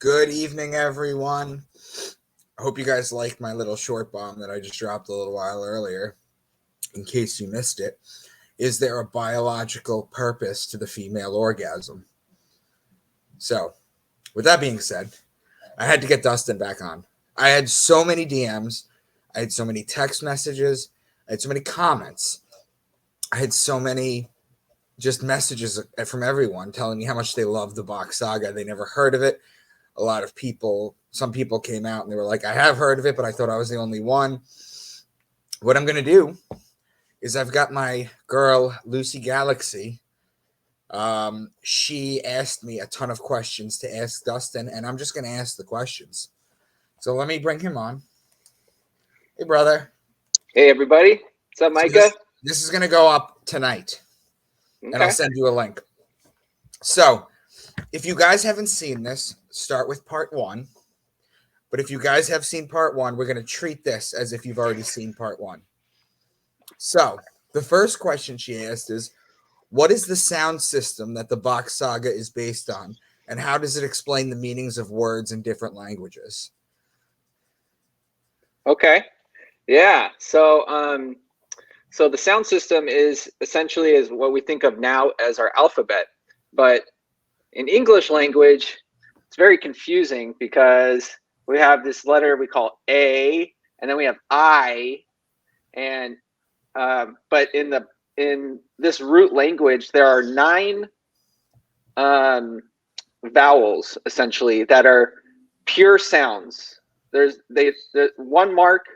Good evening, everyone. I hope you guys liked my little short bomb that I just dropped a little while earlier. In case you missed it, is there a biological purpose to the female orgasm? So, with that being said, I had to get Dustin back on. I had so many DMs, I had so many text messages, I had so many comments, I had so many just messages from everyone telling me how much they love the Box Saga. They never heard of it. A lot of people, some people came out and they were like, I have heard of it, but I thought I was the only one. What I'm going to do is I've got my girl, Lucy Galaxy. She asked me a ton of questions to ask Dustin, and I'm just going to ask the questions. So let me bring him on. Hey, brother. Hey, everybody. What's up, Micah? This is going to go up tonight, and I'll send you a link. So if you guys haven't seen this, start with part 1. But if you guys have seen part 1, we're going to treat this as if you've already seen part 1. So the first question she asked is, what is the sound system that the Box Saga is based on, and how does it explain the meanings of words in different languages? Okay. Yeah. So the sound system is essentially what we think of now as our alphabet, but in English language, it's very confusing because we have this letter we call A, and then we have I, and but in this root language, there are 9 vowels essentially that are pure sounds. There's one mark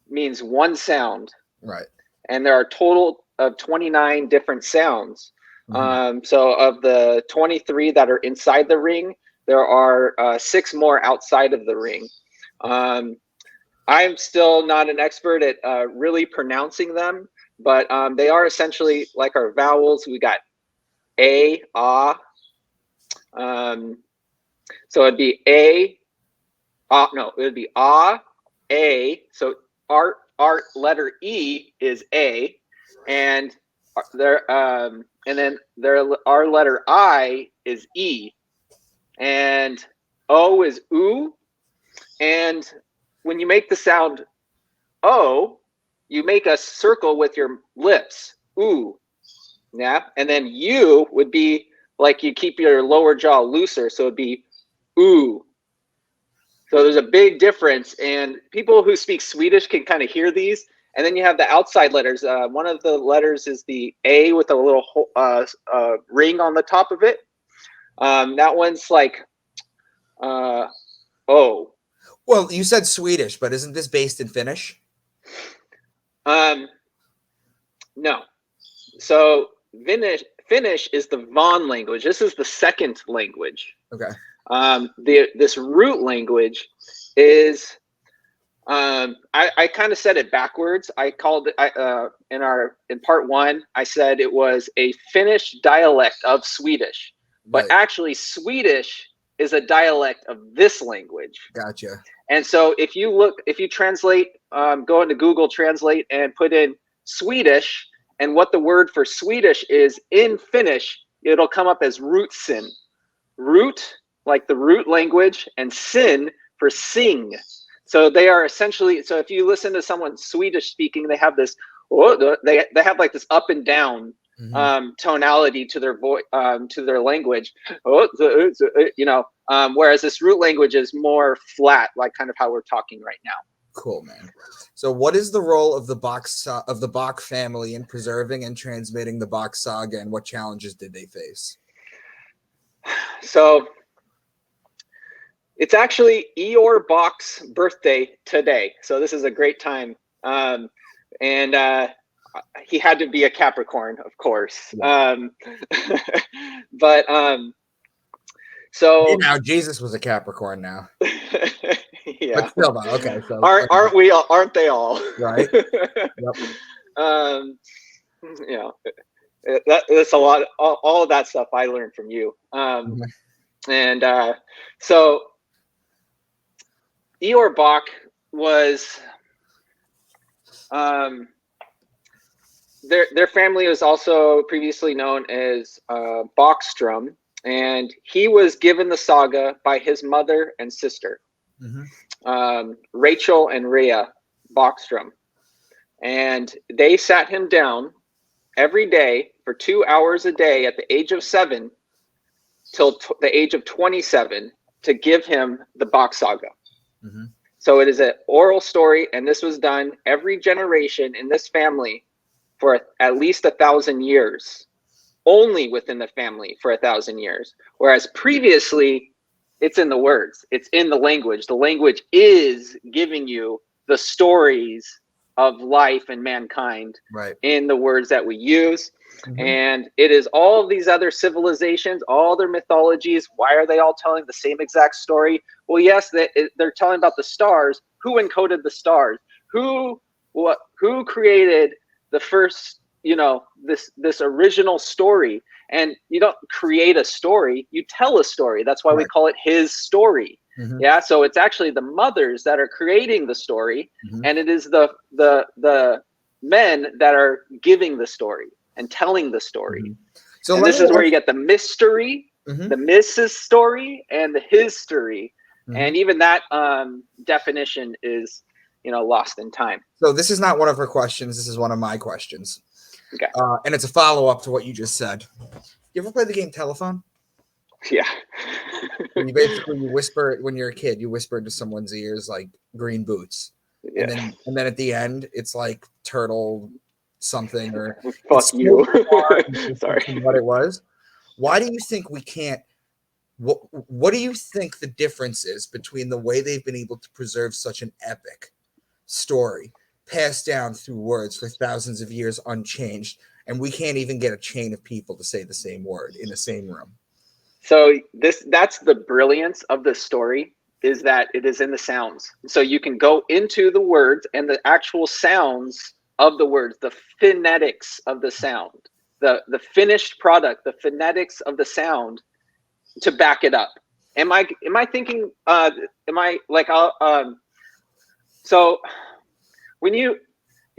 means one sound, right? And there are a total of 29 different sounds. So of the 23 that are inside the ring, there are 6 more outside of the ring. I'm still not an expert at really pronouncing them, but they are essentially like our vowels. We got A, ah. So it'd be A, no, it would be ah, A. So our letter E is A, and then our letter I is E, and O is oo. And when you make the sound O, you make a circle with your lips, ooh. Yeah, and then U would be like you keep your lower jaw looser, so it'd be ooh. So there's a big difference, and people who speak Swedish can kind of hear these. And then you have the outside letters. One of the letters is the A with a little ring on the top of it. That one's like O. Well, you said Swedish, but isn't this based in Finnish? No. So Finnish is the Von language. This is the second language. Okay. This root language is I kind of said it backwards. I called it in part 1. I said it was a Finnish dialect of Swedish, but actually Swedish is a dialect of this language. Gotcha. And so if you translate, go into Google Translate and put in Swedish, and what the word for Swedish is in Finnish, it'll come up as rootsin. Root, like the root language, and sin for sing. So they are essentially, so if you listen to someone Swedish speaking, they have this, they have like this up and down tonality to their voice, to their language, whereas this root language is more flat, like kind of how we're talking right now. Cool, man. So what is the role of the Bock family in preserving and transmitting the Box Saga, and what challenges did they face? So it's actually Eeyore Bock's birthday today. So this is a great time. And he had to be a Capricorn, of course. Yeah. So now Jesus was a Capricorn now. Yeah. But still, okay. So aren't we all? Aren't they all? Right. Yep. That's a lot. All of that stuff I learned from you. And so Eeyore Bock was their family was also previously known as Bockstrom, and he was given the saga by his mother and sister, Rachel and Rhea Bockstrom. And they sat him down every day for 2 hours a day at the age of 7 till the age of 27 to give him the Bock Saga. So it is an oral story, and this was done every generation in this family for at least 1,000 years, only within the family for 1,000 years. Whereas previously, it's in the words, it's in the language. The language is giving you the stories of life and mankind in the words that we use. And it is all of these other civilizations, all their mythologies. Why are they all telling the same exact story? Well, yes, they're telling about the stars. Who encoded the stars? Who created the first, this original story? And you don't create a story, you tell a story. That's why we call it his story. Yeah, so it's actually the mothers that are creating the story, and it is the men that are giving the story and telling the story. So and this is where you get the mystery, the Mrs. story, and the his story. And even that definition is, lost in time. So this is not one of her questions. This is one of my questions. Okay. And it's a follow-up to what you just said. You ever play the game Telephone? Yeah. You whisper when you're a kid, you whisper into someone's ears like green boots. Yeah. And then at the end it's like turtle something or fuck you. Sorry. What it was. Why do you think we can't what do you think the difference is between the way they've been able to preserve such an epic story passed down through words for thousands of years unchanged, and we can't even get a chain of people to say the same word in the same room? So that's the brilliance of the story, is that it is in the sounds. So you can go into the words and the actual sounds of the words, the phonetics of the sound, the finished product, the phonetics of the sound to back it up. Am I thinking, so when you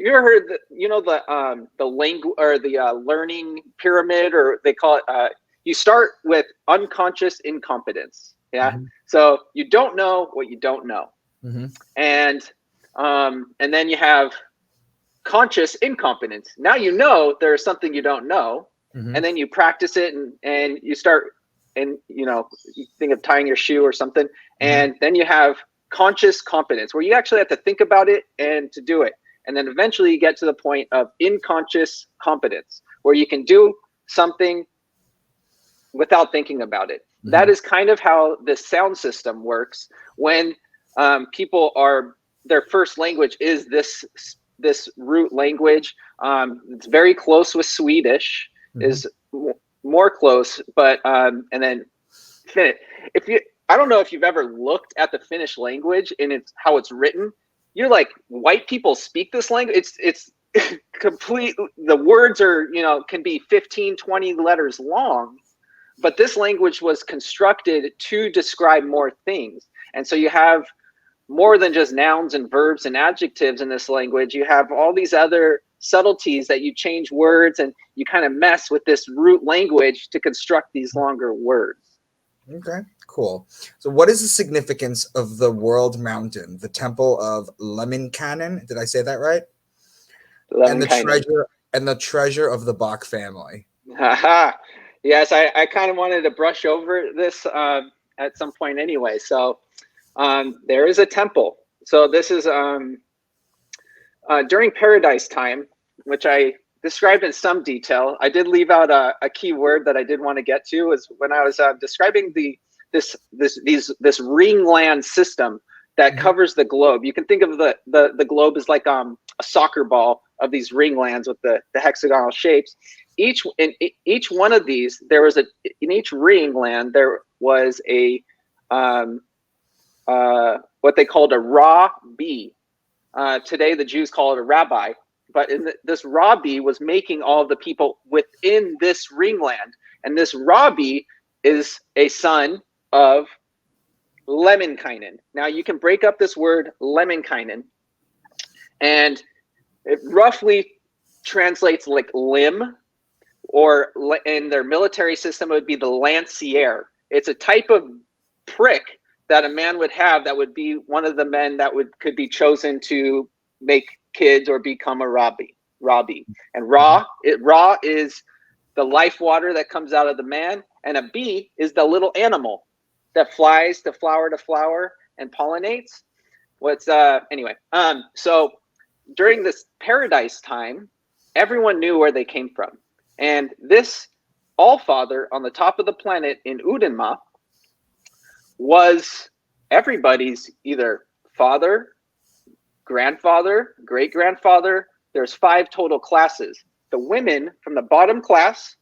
ever heard the language or the learning pyramid, or they call it, you start with unconscious incompetence. Yeah. So you don't know what you don't know. And then you have conscious incompetence. Now you know there's something you don't know. And then you practice it and you start, and you think of tying your shoe or something. And then you have conscious competence, where you actually have to think about it and to do it. And then eventually you get to the point of unconscious competence, where you can do something without thinking about it. That is kind of how the sound system works when people are, their first language is this root language. It's very close with Swedish, is more close, but and then Finnish. I don't know if you've ever looked at the Finnish language and it's how it's written. You're like, white people speak this language. It's complete. The words are, can be 15, 20 letters long, but this language was constructed to describe more things. And so you have more than just nouns and verbs and adjectives in this language. You have all these other subtleties that you change words, and you kind of mess with this root language to construct these longer words. Okay, cool. So what is the significance of the world mountain, the temple of Lemminkainen? Did I say that right? And the treasure of the Bock family. Yes, I kind of wanted to brush over this at some point anyway. So there is a temple. So this is during Paradise time, which I described in some detail. I did leave out a key word that I did want to get to, is when I was describing this ringland system that covers the globe. You can think of the globe as like a soccer ball of these ringlands with the hexagonal shapes. Each one of these, in each ringland there was a what they called a rabbi. Today the Jews call it a rabbi. But this Rabbi was making all the people within this ringland. And this Rabbi is a son of Lemminkainen. Now you can break up this word Lemminkainen, and it roughly translates like limb. or in their military system, it would be the lancier. It's a type of prick that a man would have that would be one of the men that could be chosen to make kids or become a Rabi. And Ra is the life water that comes out of the man, and a bee is the little animal that flies to flower and pollinates. So during this paradise time, everyone knew where they came from. And this All-Father on the top of the planet in Udenma was everybody's either father, grandfather, great-grandfather. There's 5 total classes. The women from the bottom class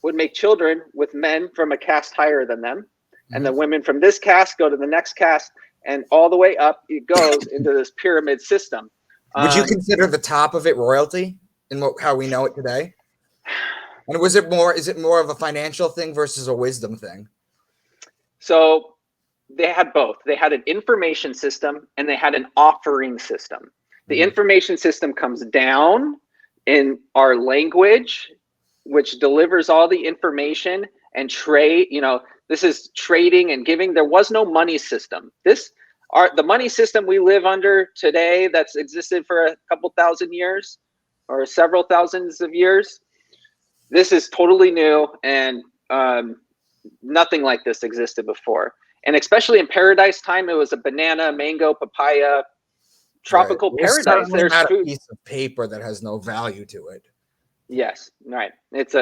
would make children with men from a caste higher than them. And the women from this caste go to the next caste, and all the way up it goes into this pyramid system. Would you consider the top of it royalty in how we know it today? And is it more of a financial thing versus a wisdom thing? So they had both. They had an information system and they had an offering system. The information system comes down in our language, which delivers all the information and trade. This is trading and giving. There was no money system. The money system we live under today that's existed for a couple thousand years or several thousands of years. This is totally new, and nothing like this existed before. And especially in paradise time, it was a banana, mango, papaya, tropical paradise. There's not a piece of paper that has no value to it. Yes, right. It's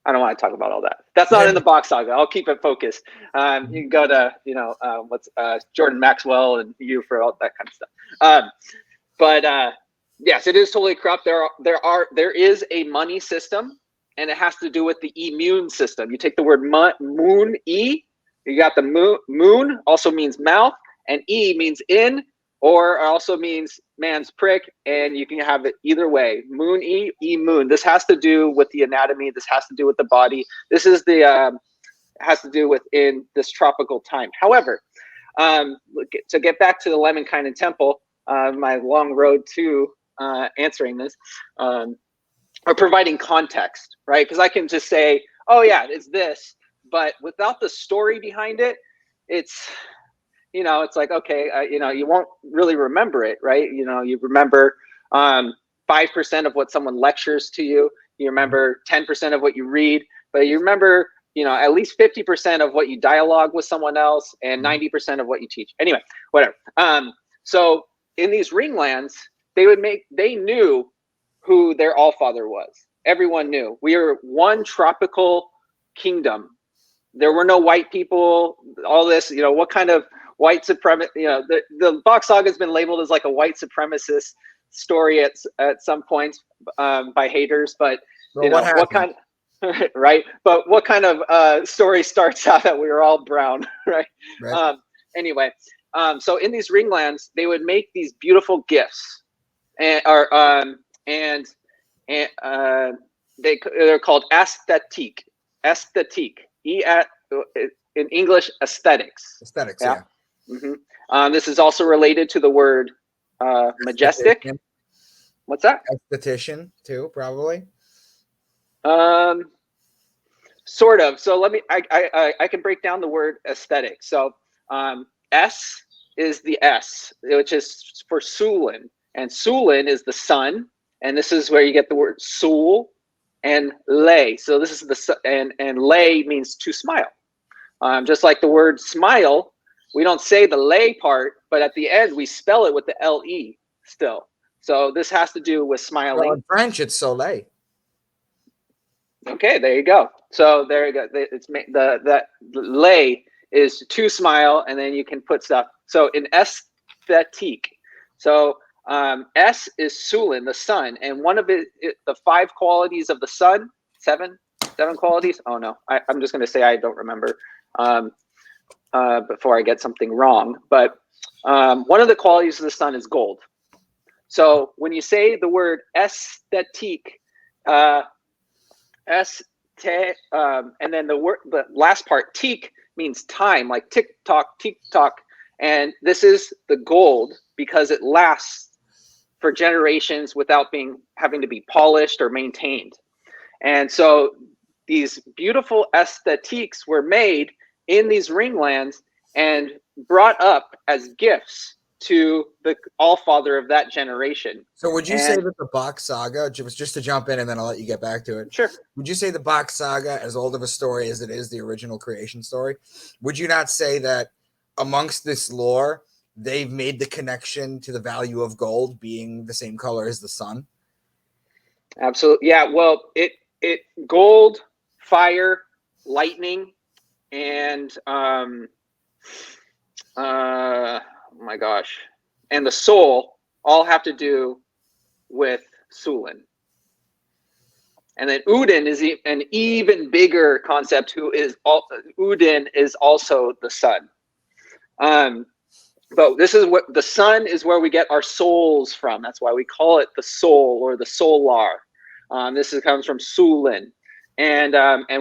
I don't want to talk about all that. That's not in the Box Saga. I'll keep it focused. You can go to Jordan Maxwell and you for all that kind of stuff. But yes, it is totally corrupt. There is a money system, and it has to do with the immune system. You take the word moon, E. You got the moon also means mouth, and E means in, or also means man's prick, and you can have it either way. Moon, E moon. This has to do with the anatomy. This has to do with the body. This is has to do with in this tropical time. However, to get back to the Lemminkainen temple, my long road to answering this, or providing context, right? Because I can just say, oh yeah, it's this, but without the story behind it, it's like, okay, you won't really remember it, right? You remember 5% of what someone lectures to you. You remember 10% of what you read, but you remember, at least 50% of what you dialogue with someone else and 90% of what you teach. Anyway, whatever. So in these ringlands, they knew who their Allfather was. Everyone knew. We are one tropical kingdom. There were no white people, all this, what kind of white supremacist, the Bock Saga has been labeled as like a white supremacist story at some points by haters, but what kind, right? But what kind of story starts out that we were all brown, right? Anyway, so in these ringlands, they would make these beautiful gifts, they're called aesthetique, in English, aesthetics. Aesthetics, yeah. This is also related to the word majestic. What's that? Esthetician too, probably. Sort of. So I can break down the word aesthetic. So S is the S, which is for Sulin, and Sulin is the sun, and this is where you get the word Sul and lay. So this is and lay means to smile. Just like the word smile, we don't say the lay part, but at the end we spell it with the LE still. So this has to do with smiling. Well, in French, it's soleil. Okay, there you go. So there you go. It's that lay is to smile, and then you can put stuff. So in aesthetique, so S is Sulin, the sun, and one of the 5 qualities of the sun, seven qualities. Oh no, I'm just going to say I don't remember before I get something wrong. But one of the qualities of the sun is gold. So when you say the word aesthetique, and then the last part, teak, means time, like tick tock, and this is the gold because it lasts for generations without having to be polished or maintained. And so these beautiful aesthetiques were made in these ringlands and brought up as gifts to the Allfather of that generation. So would you say that the Bock Saga, just to jump in and then I'll let you get back to it. Sure. Would you say the Bock Saga, as old of a story as it is the original creation story, would you not say that amongst this lore, they've made the connection to the value of gold being the same color as the sun? Absolutely. Yeah. Well, it gold, fire, lightning, and oh my gosh, and the soul all have to do with Sulin. And then Udin is an even bigger concept. Udin is also the sun. But this is what the sun is, where we get our souls from. That's why we call it the soul or the solar. Comes from Sulin, and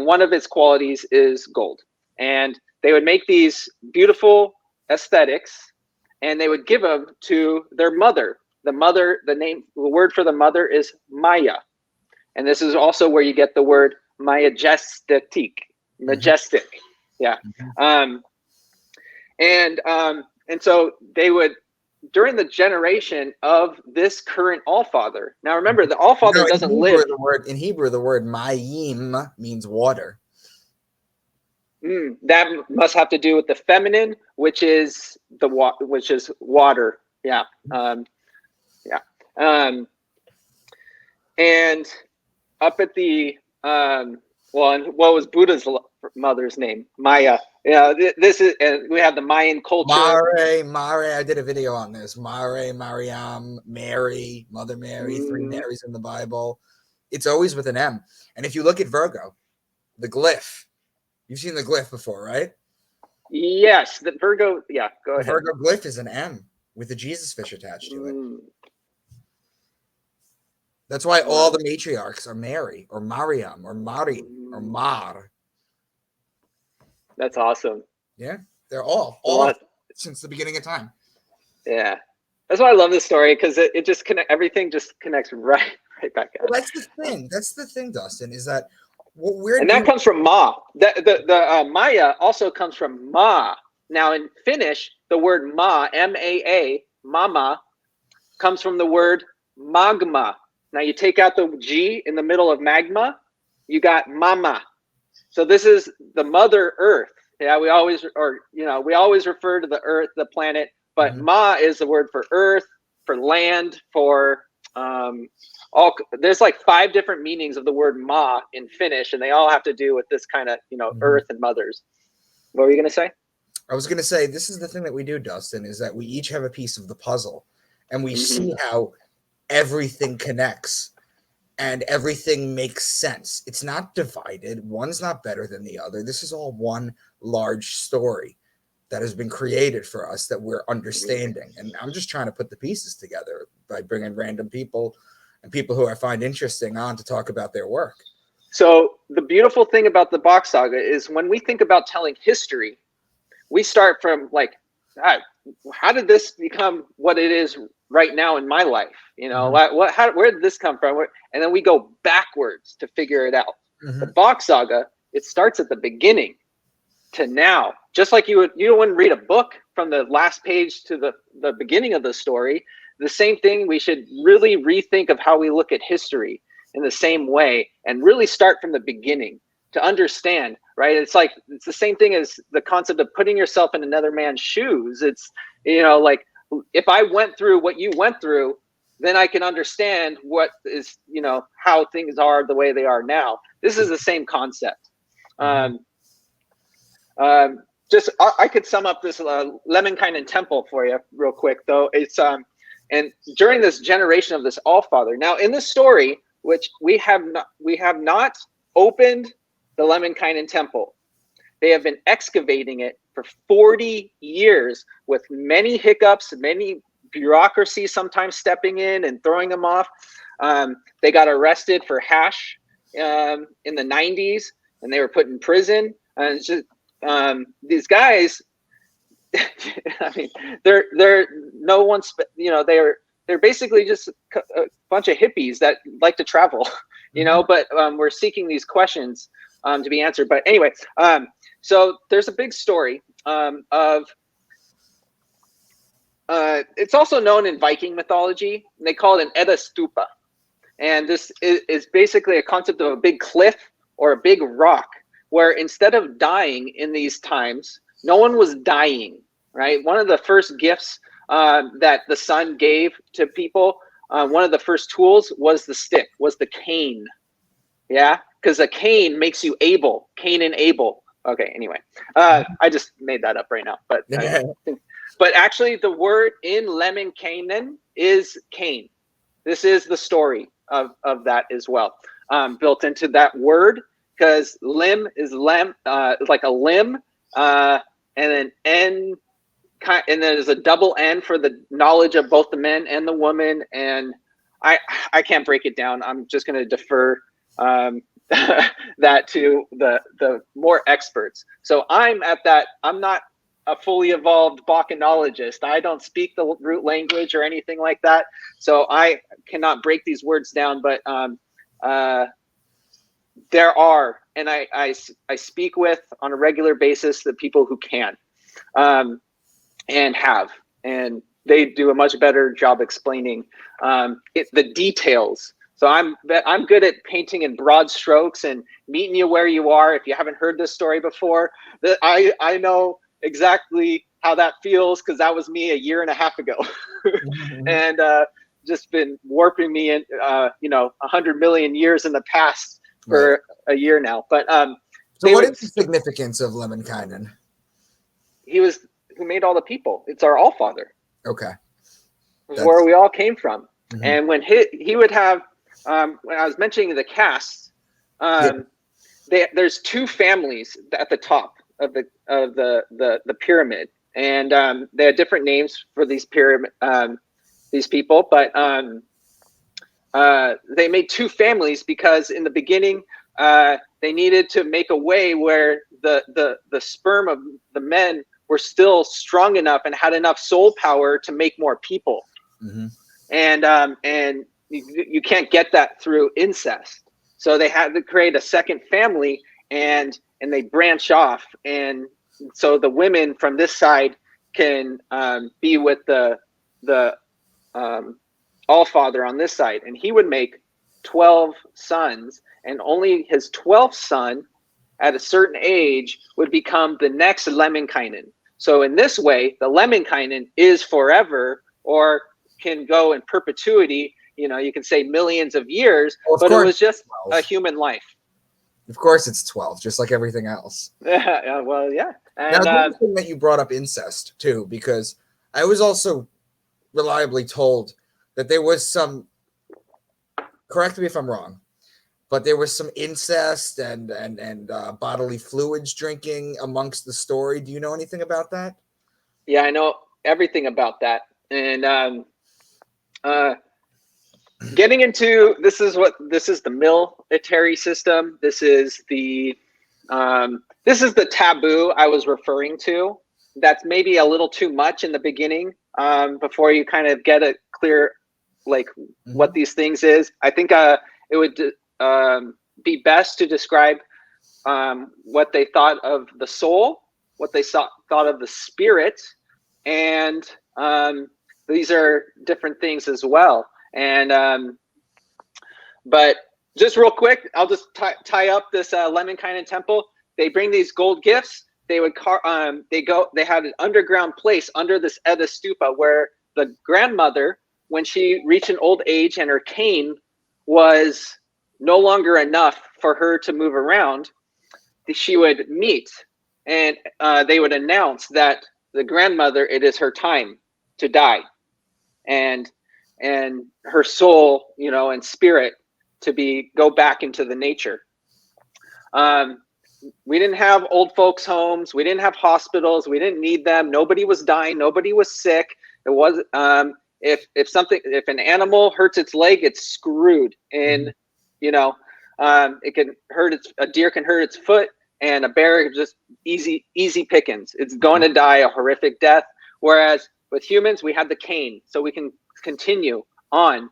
one of its qualities is gold. And they would make these beautiful aesthetics, and they would give them to their mother. The word for the mother is Maya, and this is also where you get the word majestic. Yeah. And so they would, during the generation of this current Allfather. Now remember, the Allfather doesn't live. In Hebrew, the word mayim means water. That must have to do with the feminine, which is water. Yeah. And up at the and what was Buddha's mother's name? Maya. Yeah, this is, and we have the Mayan culture. Mare. I did a video on this. Mare, Mariam, Mary, Mother Mary, 3 Marys in the Bible. It's always with an M. And if you look at Virgo, the glyph, you've seen the glyph before, right? Yes, the Virgo. Yeah, go ahead. The Virgo glyph is an M with a Jesus fish attached to it. That's why all the matriarchs are Mary or Mariam or Mari or Mar. That's awesome. Yeah, they're all since the beginning of time. Yeah, that's why I love this story, because it just everything just connects right back out. Well, that's the thing. That's the thing, Dustin, is that what we're that comes from Ma. The Maya also comes from Ma. Now in Finnish, the word Ma, M-A-A, mama, comes from the word magma. Now you take out the G in the middle of magma, you got mama. So this is the Mother Earth. Yeah, we always refer to the Earth, the planet, but Ma is the word for earth, for land, for there's like 5 different meanings of the word Ma in Finnish, and they all have to do with this kind of, earth and mothers. What were you gonna say? I was gonna say, this is the thing that we do, Dustin, is that we each have a piece of the puzzle, and we see how everything connects and everything makes sense. It's not divided. One's not better than the other. This is all one large story that has been created for us that we're understanding. And I'm just trying to put the pieces together by bringing random people and people who I find interesting on to talk about their work. So the beautiful thing about the Bock Saga is when we think about telling history, we start from like, how did this become what it is right now in my life? Where did this come from? And then we go backwards to figure it out. The Bock Saga, it starts at the beginning to now. Just like you wouldn't read a book from the last page to the beginning of the story. The same thing, we should really rethink of how we look at history in the same way and really start from the beginning to understand, right? It's the same thing as the concept of putting yourself in another man's shoes. It's, like if I went through what you went through, then I can understand what is, how things are the way they are now. This is the same concept. I could sum up this Lemminkainen temple for you real quick, though. It's and during this generation of this Allfather. Now, in this story, which we have not opened the Lemminkainen temple. They have been excavating it for 40 years with many hiccups, many bureaucracy sometimes stepping in and throwing them off. They got arrested for hash in the 90s, and they were put in prison. And it's just, these guys, I mean, they're no one's, they're basically just a bunch of hippies that like to travel, you know, but we're seeking these questions to be answered. But anyway, so there's a big story of it's also known in Viking mythology. They call it an Edda stupa. And this is basically a concept of a big cliff or a big rock where instead of dying in these times, no one was dying, right? One of the first gifts that the sun gave to people, one of the first tools was the stick, was the cane. Yeah, because a cane makes you able. Cain and Abel. Okay, anyway, I just made that up right now. But but actually the word in Lemminkainen is Cain. This is the story of that as well, built into that word, because limb is like a limb, and then N, and then there's a double N for the knowledge of both the men and the woman. And I can't break it down. I'm just going to defer that to the more experts. So I'm not a fully evolved Bacchanologist. I don't speak the root language or anything like that, so I cannot break these words down. But there are, and I speak with on a regular basis the people who can, and have, and they do a much better job explaining the details. So I'm good at painting in broad strokes and meeting you where you are. If you haven't heard this story before, that I know exactly how that feels, because that was me a year and a half ago. And just been warping me in 100 million years in the past for a year now. But so what is the significance of Lemminkainen? He was who made all the people. It's our all father. Okay, it's where we all came from. And when he would have when I was mentioning the casts, there's two families at the top of the pyramid, and they had different names for these pyramid these people, but they made two families because in the beginning they needed to make a way where the sperm of the men were still strong enough and had enough soul power to make more people. And you can't get that through incest, so they had to create a second family, and they branch off, and so the women from this side can be with the all father on this side, and he would make 12 sons, and only his 12th son at a certain age would become the next Lemminkainen. So in this way, the Lemminkainen is forever, or can go in perpetuity. You can say millions of years, but it was just 12. A human life. Of course it's 12, just like everything else. Well, yeah. And, now, the thing that you brought up incest, too, because I was also reliably told that there was some, correct me if I'm wrong, but there was some incest and bodily fluids drinking amongst the story. Do you know anything about that? Yeah, I know everything about that. And getting into this is the military system. This is the taboo I was referring to. That's maybe a little too much in the beginning, before you kind of get a clear what these things is. I think it would be best to describe what they thought of the soul, what they thought of the spirit, and these are different things as well. And but just real quick, I'll just tie up this Lemminkainen temple. They bring these gold gifts. They would they had an underground place under this Edda stupa where the grandmother, when she reached an old age and her cane was no longer enough for her to move around, she would meet, and they would announce that the grandmother, it is her time to die, and her soul, and spirit to go back into the nature. We didn't have old folks homes. We didn't have hospitals. We didn't need them. Nobody was dying. Nobody was sick. It was if an animal hurts its leg, it's screwed. And it can hurt a deer can hurt its foot, and a bear just easy pickings. It's going to die a horrific death. Whereas with humans, we had the cane, so we can continue on.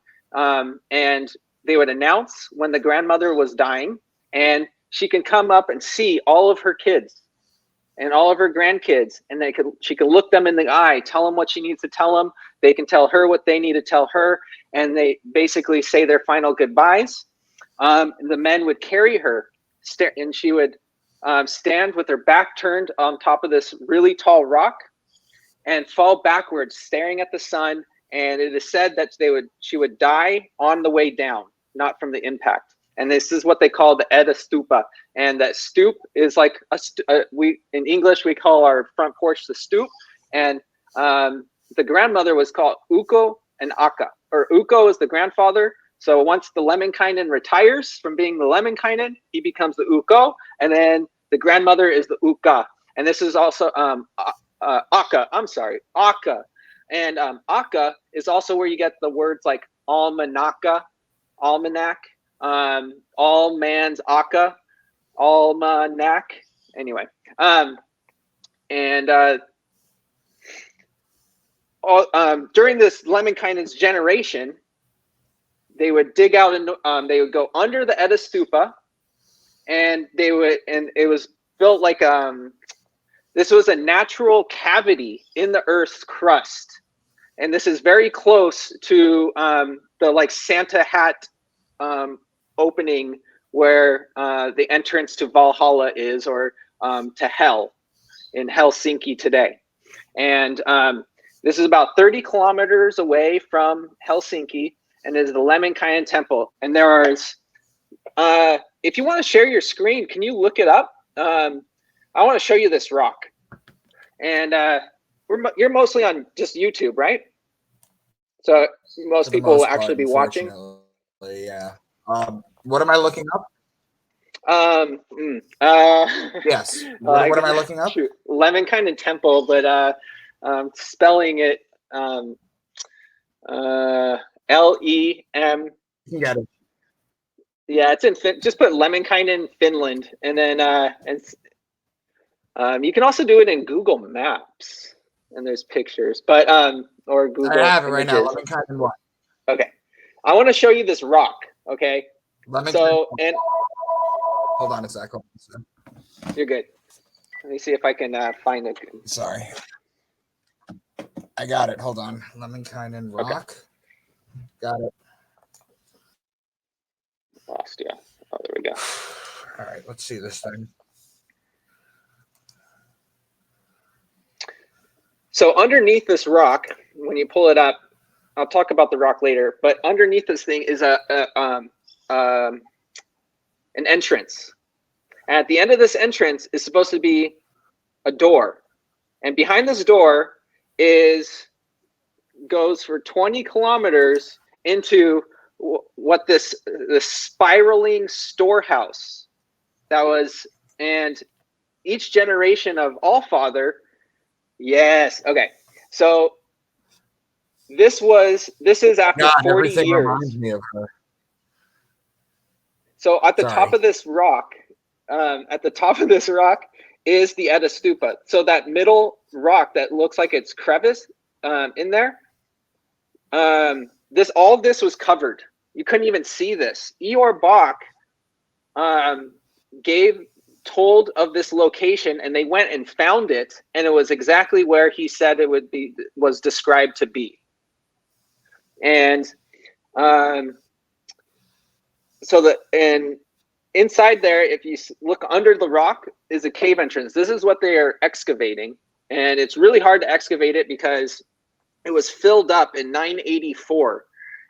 And they would announce when the grandmother was dying, and she can come up and see all of her kids and all of her grandkids, and she could look them in the eye, tell them what she needs to tell them. They can tell her what they need to tell her, and they basically say their final goodbyes. The men would carry her, and she would stand with her back turned on top of this really tall rock and fall backwards, staring at the sun. And it is said that she would die on the way down, not from the impact. And this is what they call the Edda Stupa. And that stoop is like we in English we call our front porch the stoop. And the grandmother was called Ukko and Akka, or Ukko is the grandfather. So once the Lemminkainen retires from being the Lemminkainen, he becomes the Ukko, and then the grandmother is the Ukka. And this is also Akka. I'm sorry, Akka. And Akka is also where you get the words like almanac, all man's Akka, almanac. Anyway, during this Lemminkainen's generation, they would dig out and they would go under the Edda Stupa, and it was built like this was a natural cavity in the Earth's crust, and this is very close to the like Santa Hat opening where the entrance to Valhalla is, or to Hell in Helsinki today. And this is about 30 kilometers away from Helsinki, and is the Lemminkainen Temple. And there is, if you want to share your screen, can you look it up? I want to show you this rock. And you're mostly on just YouTube, right? So most people will actually be watching. Yeah. What am I looking up? Yes. What am I looking up? Lemminkainen Temple, but spelling it Lem. You got it. Yeah, it's in just put Lemminkainen, Finland, and then you can also do it in Google Maps, and there's pictures, but or Google. I have it right now. Lemminkainen what? Okay, I want to show you this rock. Okay, so and hold on a second. You're good. Let me see if I can find it. Sorry, I got it. Hold on, Lemminkainen rock. Okay. Got it. Lost, yeah. Oh, there we go. All right, let's see this thing. So underneath this rock, when you pull it up, I'll talk about the rock later, but underneath this thing is an entrance. And at the end of this entrance is supposed to be a door. And behind this door goes for 20 kilometers into what this spiraling storehouse that was, and each generation of Allfather. Yes. Okay. So this is after 40 years. Reminds me of her. So at the top of this rock, is the Edda Stupa. So that middle rock that looks like it's crevice in there, all of this was covered. You couldn't even see this. Eeyore Bock told of this location, and they went and found it, and it was exactly where he said it was described to be. And inside there, if you look under the rock, is a cave entrance. This is what they are excavating, and it's really hard to excavate it because it was filled up in 984,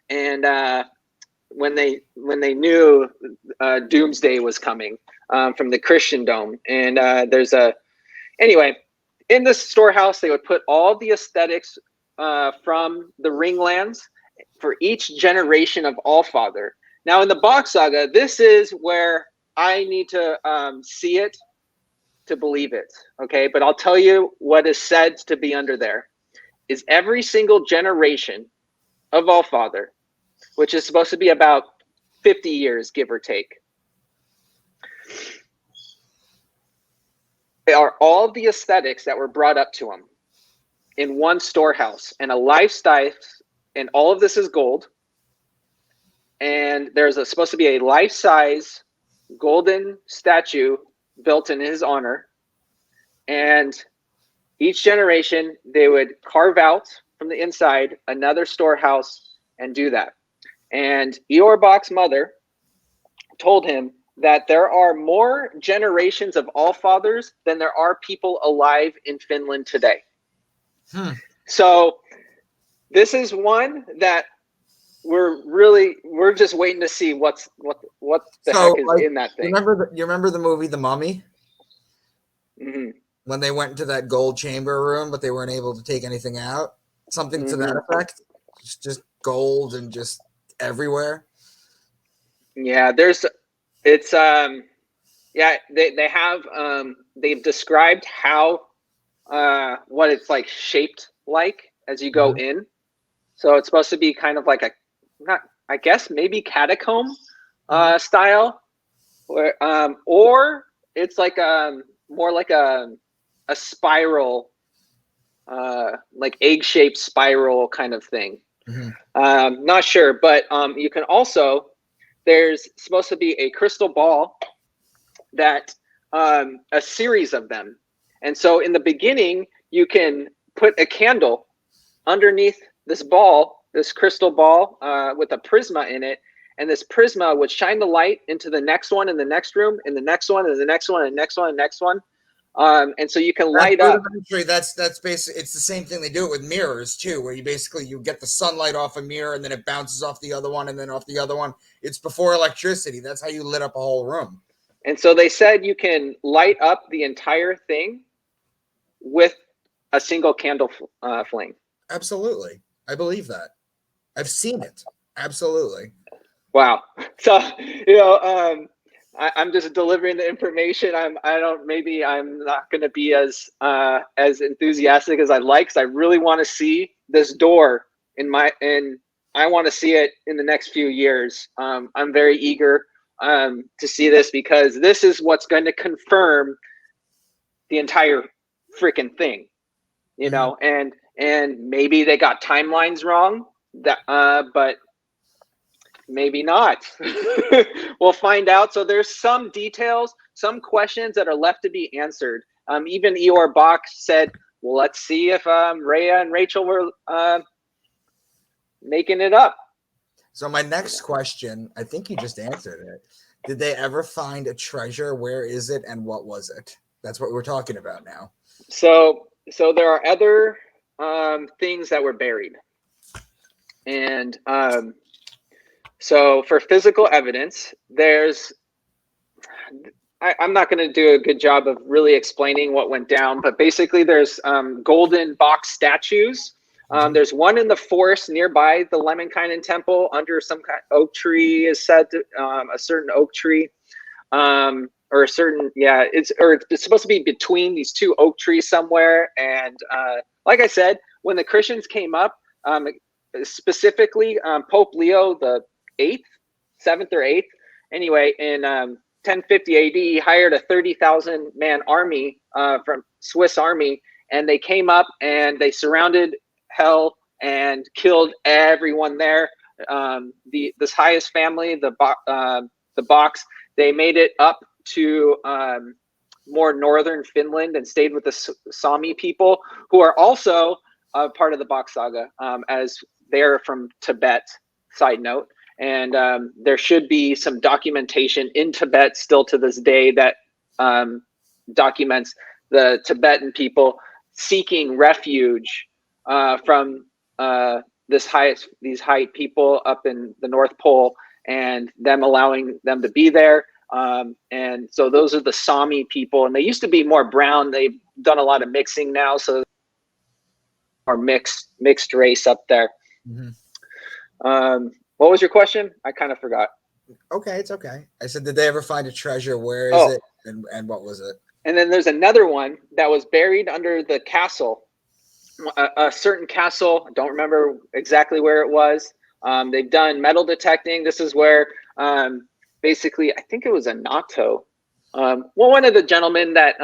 and when they knew Doomsday was coming from the Christendom. And anyway, in this storehouse, they would put all the aesthetics from the Ringlands for each generation of Allfather. Now in the Bock Saga, this is where I need to see it to believe it, okay? But I'll tell you what is said to be under there is every single generation of Allfather, which is supposed to be about 50 years, give or take, they are all the aesthetics that were brought up to him in one storehouse, and a lifestyle, and all of this is gold. and there's supposed to be a life-size golden statue built in his honor. And each generation, they would carve out from the inside another storehouse and do that. And Eeyore Bock's mother told him that there are more generations of Allfathers than there are people alive in Finland today. So this is one that we're just waiting to see what the heck is in that thing. You remember the movie The Mummy? Mm-hmm. When they went into that gold chamber room, but they weren't able to take anything out? Something to that effect? Just gold and just everywhere? Yeah, they have, they've described how, what it's like shaped like as you go in. So it's supposed to be kind of like I guess maybe catacomb style, or it's like more like a spiral, like egg-shaped spiral kind of thing. Not sure, but you can also, there's supposed to be a crystal ball that a series of them, and so in the beginning you can put a candle underneath this ball, this crystal ball, with a prisma in it, and this prisma would shine the light into the next one in the next room, and the next one, and the next one, and the next one, and the next one. And so you can light up. That's basically, it's the same thing they do it with mirrors too, where you get the sunlight off a mirror and then it bounces off the other one and then off the other one. It's before electricity. That's how you lit up a whole room. And so they said you can light up the entire thing with a single candle flame. Absolutely. I believe that. I've seen it. Absolutely. Wow. So, I'm just delivering the information. Maybe I'm not going to be as enthusiastic as I'd like, because I really want to see this door and I want to see it in the next few years. I'm very eager to see this, because this is what's going to confirm the entire freaking thing, and maybe they got timelines wrong, but maybe not. We'll find out. So there's some details, some questions that are left to be answered. Even Eeyore Bock said, well, let's see if Rhea and Rachel were making it up. So my next question, I think you just answered it. Did they ever find a treasure? Where is it and what was it? That's what we're talking about now. So there are other things that were buried. And so for physical evidence, I'm not going to do a good job of really explaining what went down, but basically there's golden box statues. There's one in the forest nearby the Lemminkainen temple under some kind of oak tree, is said to, a certain oak tree, or a certain, it's supposed to be between these two oak trees somewhere. And like I said, when the Christians came up, specifically Pope Leo the 7th or 8th, anyway, in 1050 AD, he hired a 30,000 man army from Swiss army, and they came up and they surrounded hell and killed everyone there. This highest family, the Bocks, they made it up to more northern Finland and stayed with the Sami people, who are also part of the Bock Saga, as they're from Tibet, side note. And there should be some documentation in Tibet still to this day that documents the Tibetan people seeking refuge from these high people up in the North Pole, and them allowing them to be there. And so those are the Sami people, and they used to be more brown. They've done a lot of mixing now, so more mixed race up there. What was your question? I kind of forgot. Okay, it's okay. I said, did they ever find a treasure? Where is it, and what was it? And then there's another one that was buried under the castle, a certain castle. I don't remember exactly where it was. They've done metal detecting. This is where basically, I think it was a natto. One of the gentlemen that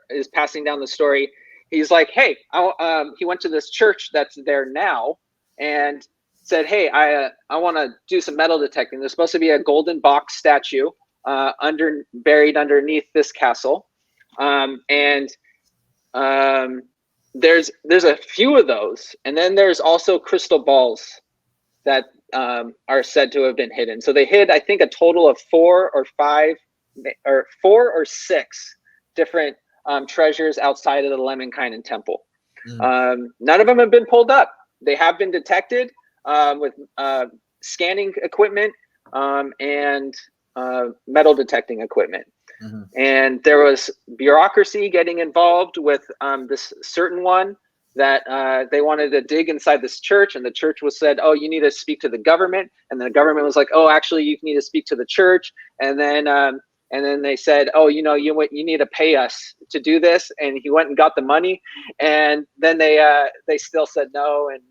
is passing down the story, he's like, hey, he went to this church that's there now, and said, "Hey, I want to do some metal detecting. There's supposed to be a golden box statue buried underneath this castle, and there's a few of those, and then there's also crystal balls that are said to have been hidden. So they hid, I think, a total of 4 or 5, or 4 or 6 different treasures outside of the Lemminkainen temple. None of them have been pulled up. They have been detected with scanning equipment and metal detecting equipment. And there was bureaucracy getting involved with this certain one that they wanted to dig inside this church, and the church was said, "Oh, you need to speak to the government," and the government was like, "Oh, actually, you need to speak to the church," and then they said, "Oh, you need to pay us to do this," and he went and got the money, and then they still said no, and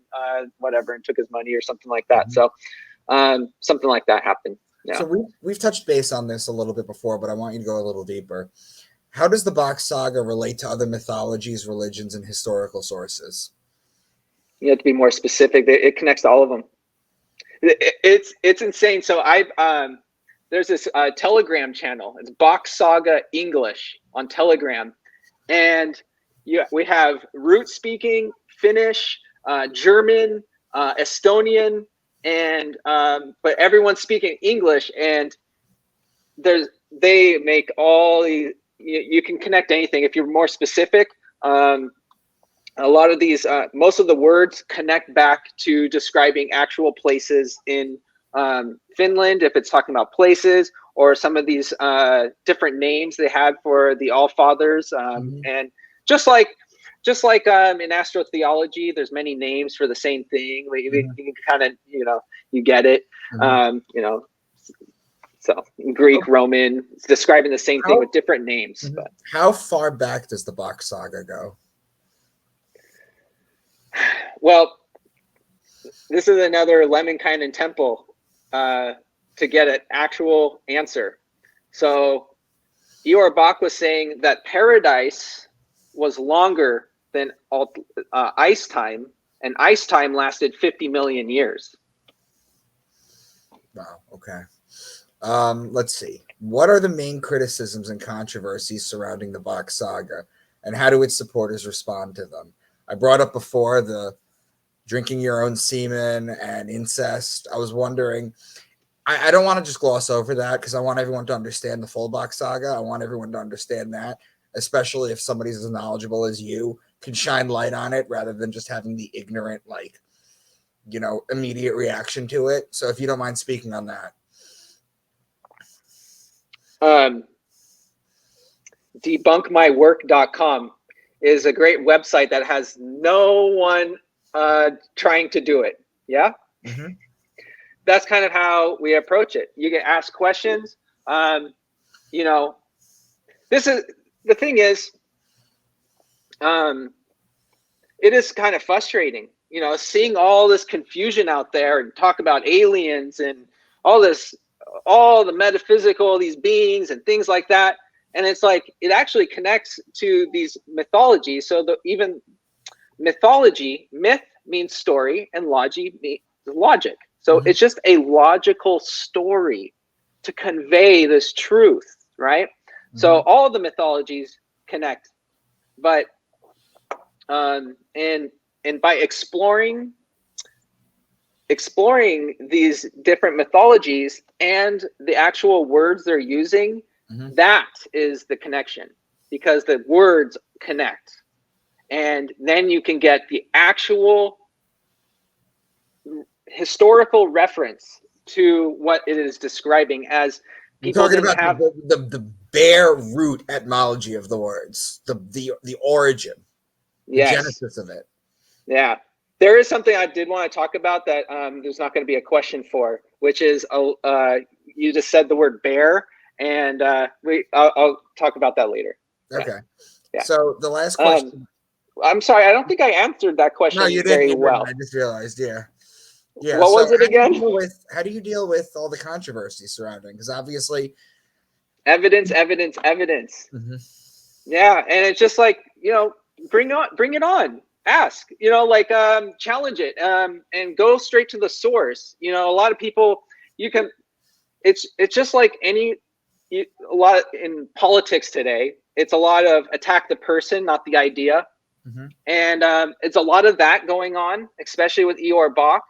whatever, and took his money or something like that. So something like that happened. Yeah. So we've touched base on this a little bit before, but I want you to go a little deeper. How does the Box Saga relate to other mythologies, religions, and historical sources? You have to be more specific. It connects to all of them. It's insane. So there's this Telegram channel. It's Box Saga English on Telegram, and we have root speaking, Finnish, German, Estonian, and but everyone's speaking English, and they make all these. You can connect anything if you're more specific. A lot of these, most of the words connect back to describing actual places in Finland, if it's talking about places, or some of these different names they had for the All Fathers. And just like in astrotheology, there's many names for the same thing. You can kind of, you get it. So Greek, Roman, it's describing the same thing with different names. But how far back does the Box Saga go? Well, this is another Lemminkainen temple to get an actual answer. So Ior Bock was saying that paradise was longer than ice time, and ice time lasted 50 million years. Wow, okay. Let's see. What are the main criticisms and controversies surrounding the Box Saga, and how do its supporters respond to them? I brought up before the drinking your own semen and incest. I was wondering, I don't want to just gloss over that because I want everyone to understand the full Box Saga. I want everyone to understand that, especially if somebody's as knowledgeable as you can shine light on it rather than just having the ignorant, immediate reaction to it. So if you don't mind speaking on that. Debunkmywork.com is a great website that has no one trying to do it. Yeah. That's kind of how we approach it. You get asked questions. This is the thing is, it is kind of frustrating, seeing all this confusion out there and talk about aliens and all the metaphysical, these beings and things like that. And it's like, it actually connects to these mythologies. So even mythology, myth means story, and logic means logic. So it's just a logical story to convey this truth, right? So all of the mythologies connect, but and by exploring these different mythologies and the actual words they're using, that is the connection, because the words connect, and then you can get the actual historical reference to what it is describing. As people talking about the bare root etymology of the words, the origin, the genesis of it. Yeah. There is something I did want to talk about that there's not going to be a question for, which is you just said the word bear, and I'll talk about that later. Okay. Yeah. So the last question. I'm sorry, I don't think I answered that question very well. I just realized. Yeah. Yeah. What was it again? How do you deal with all the controversy surrounding? Because obviously, evidence. Yeah, and it's just like, bring it on. ask, challenge it, and go straight to the source. A lot of people, it's just like a lot in politics today. It's a lot of attack the person, not the idea. Mm-hmm. And it's a lot of that going on, especially with Eeyore Bock.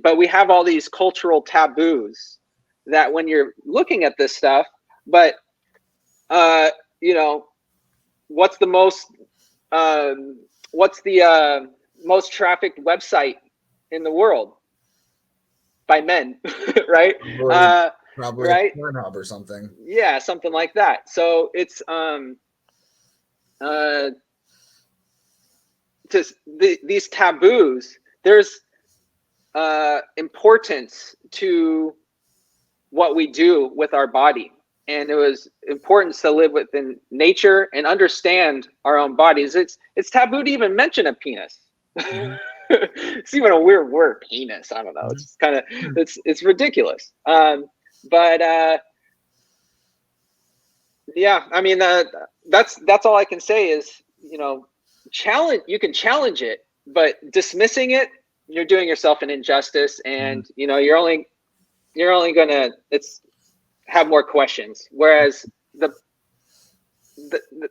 But we have all these cultural taboos that when you're looking at this stuff, but what's the most most trafficked website in the world by men, right? Probably right? Pornhub or something. Yeah, something like that. So it's these taboos. There's importance to what we do with our body, and it was important to live within nature and understand our own bodies. It's taboo to even mention a penis. Mm-hmm. It's even a weird word, penis. I don't know. It's kind of it's ridiculous. But yeah, I mean, that's all I can say is, challenge. You can challenge it, but dismissing it, you're doing yourself an injustice, and you're only gonna have more questions. Whereas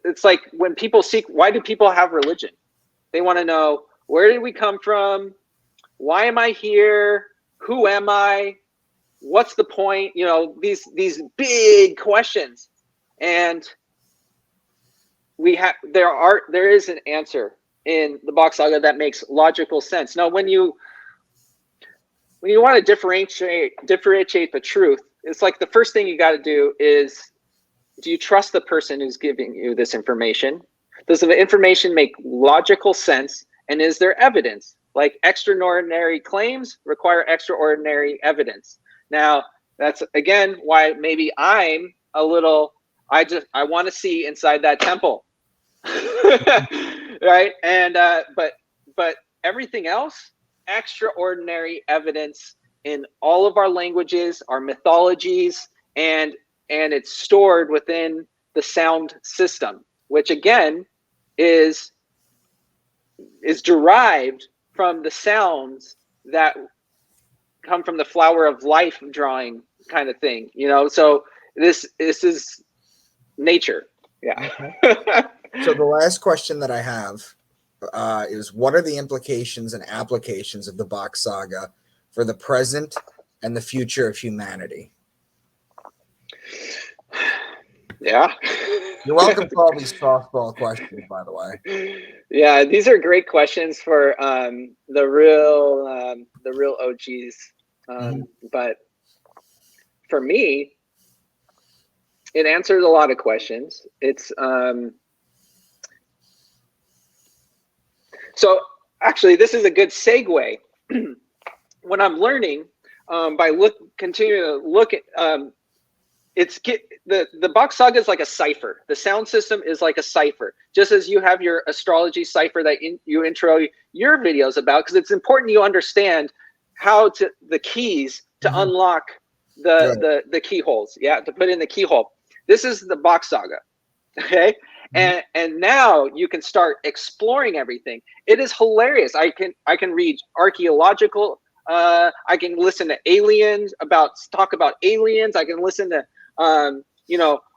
it's like when people seek, why do people have religion? They want to know, where did we come from? Why am I here? Who am I? What's the point? These big questions, and there is an answer in the Box Saga that makes logical sense. Now, when you want to differentiate the truth, it's like the first thing you got to do is, do you trust the person who's giving you this information? Does the information make logical sense? And is there evidence? Like, extraordinary claims require extraordinary evidence. Now, that's again why maybe I'm a little, I want to see inside that temple. Right? And but everything else, extraordinary evidence in all of our languages, our mythologies, and it's stored within the sound system, which again is derived from the sounds that come from the flower of life drawing kind of thing, so this is nature. Yeah. Okay. So the last question that I have is, what are the implications and applications of the Box Saga for the present and the future of humanity? Yeah. You're welcome for all these softball questions, by the way. Yeah, these are great questions for the real OGs. But for me, it answers a lot of questions. It's so actually, this is a good segue. When I'm learning, continuing to look at, the Box Saga is like a cipher. The sound system is like a cipher, just as you have your astrology cipher that you intro your videos about, because it's important you understand the keys to unlock the keyholes. Yeah, to put in the keyhole. This is the Box Saga. Okay. And now you can start exploring everything. It is hilarious. I can read archaeological. I can listen to talk about aliens. I can listen to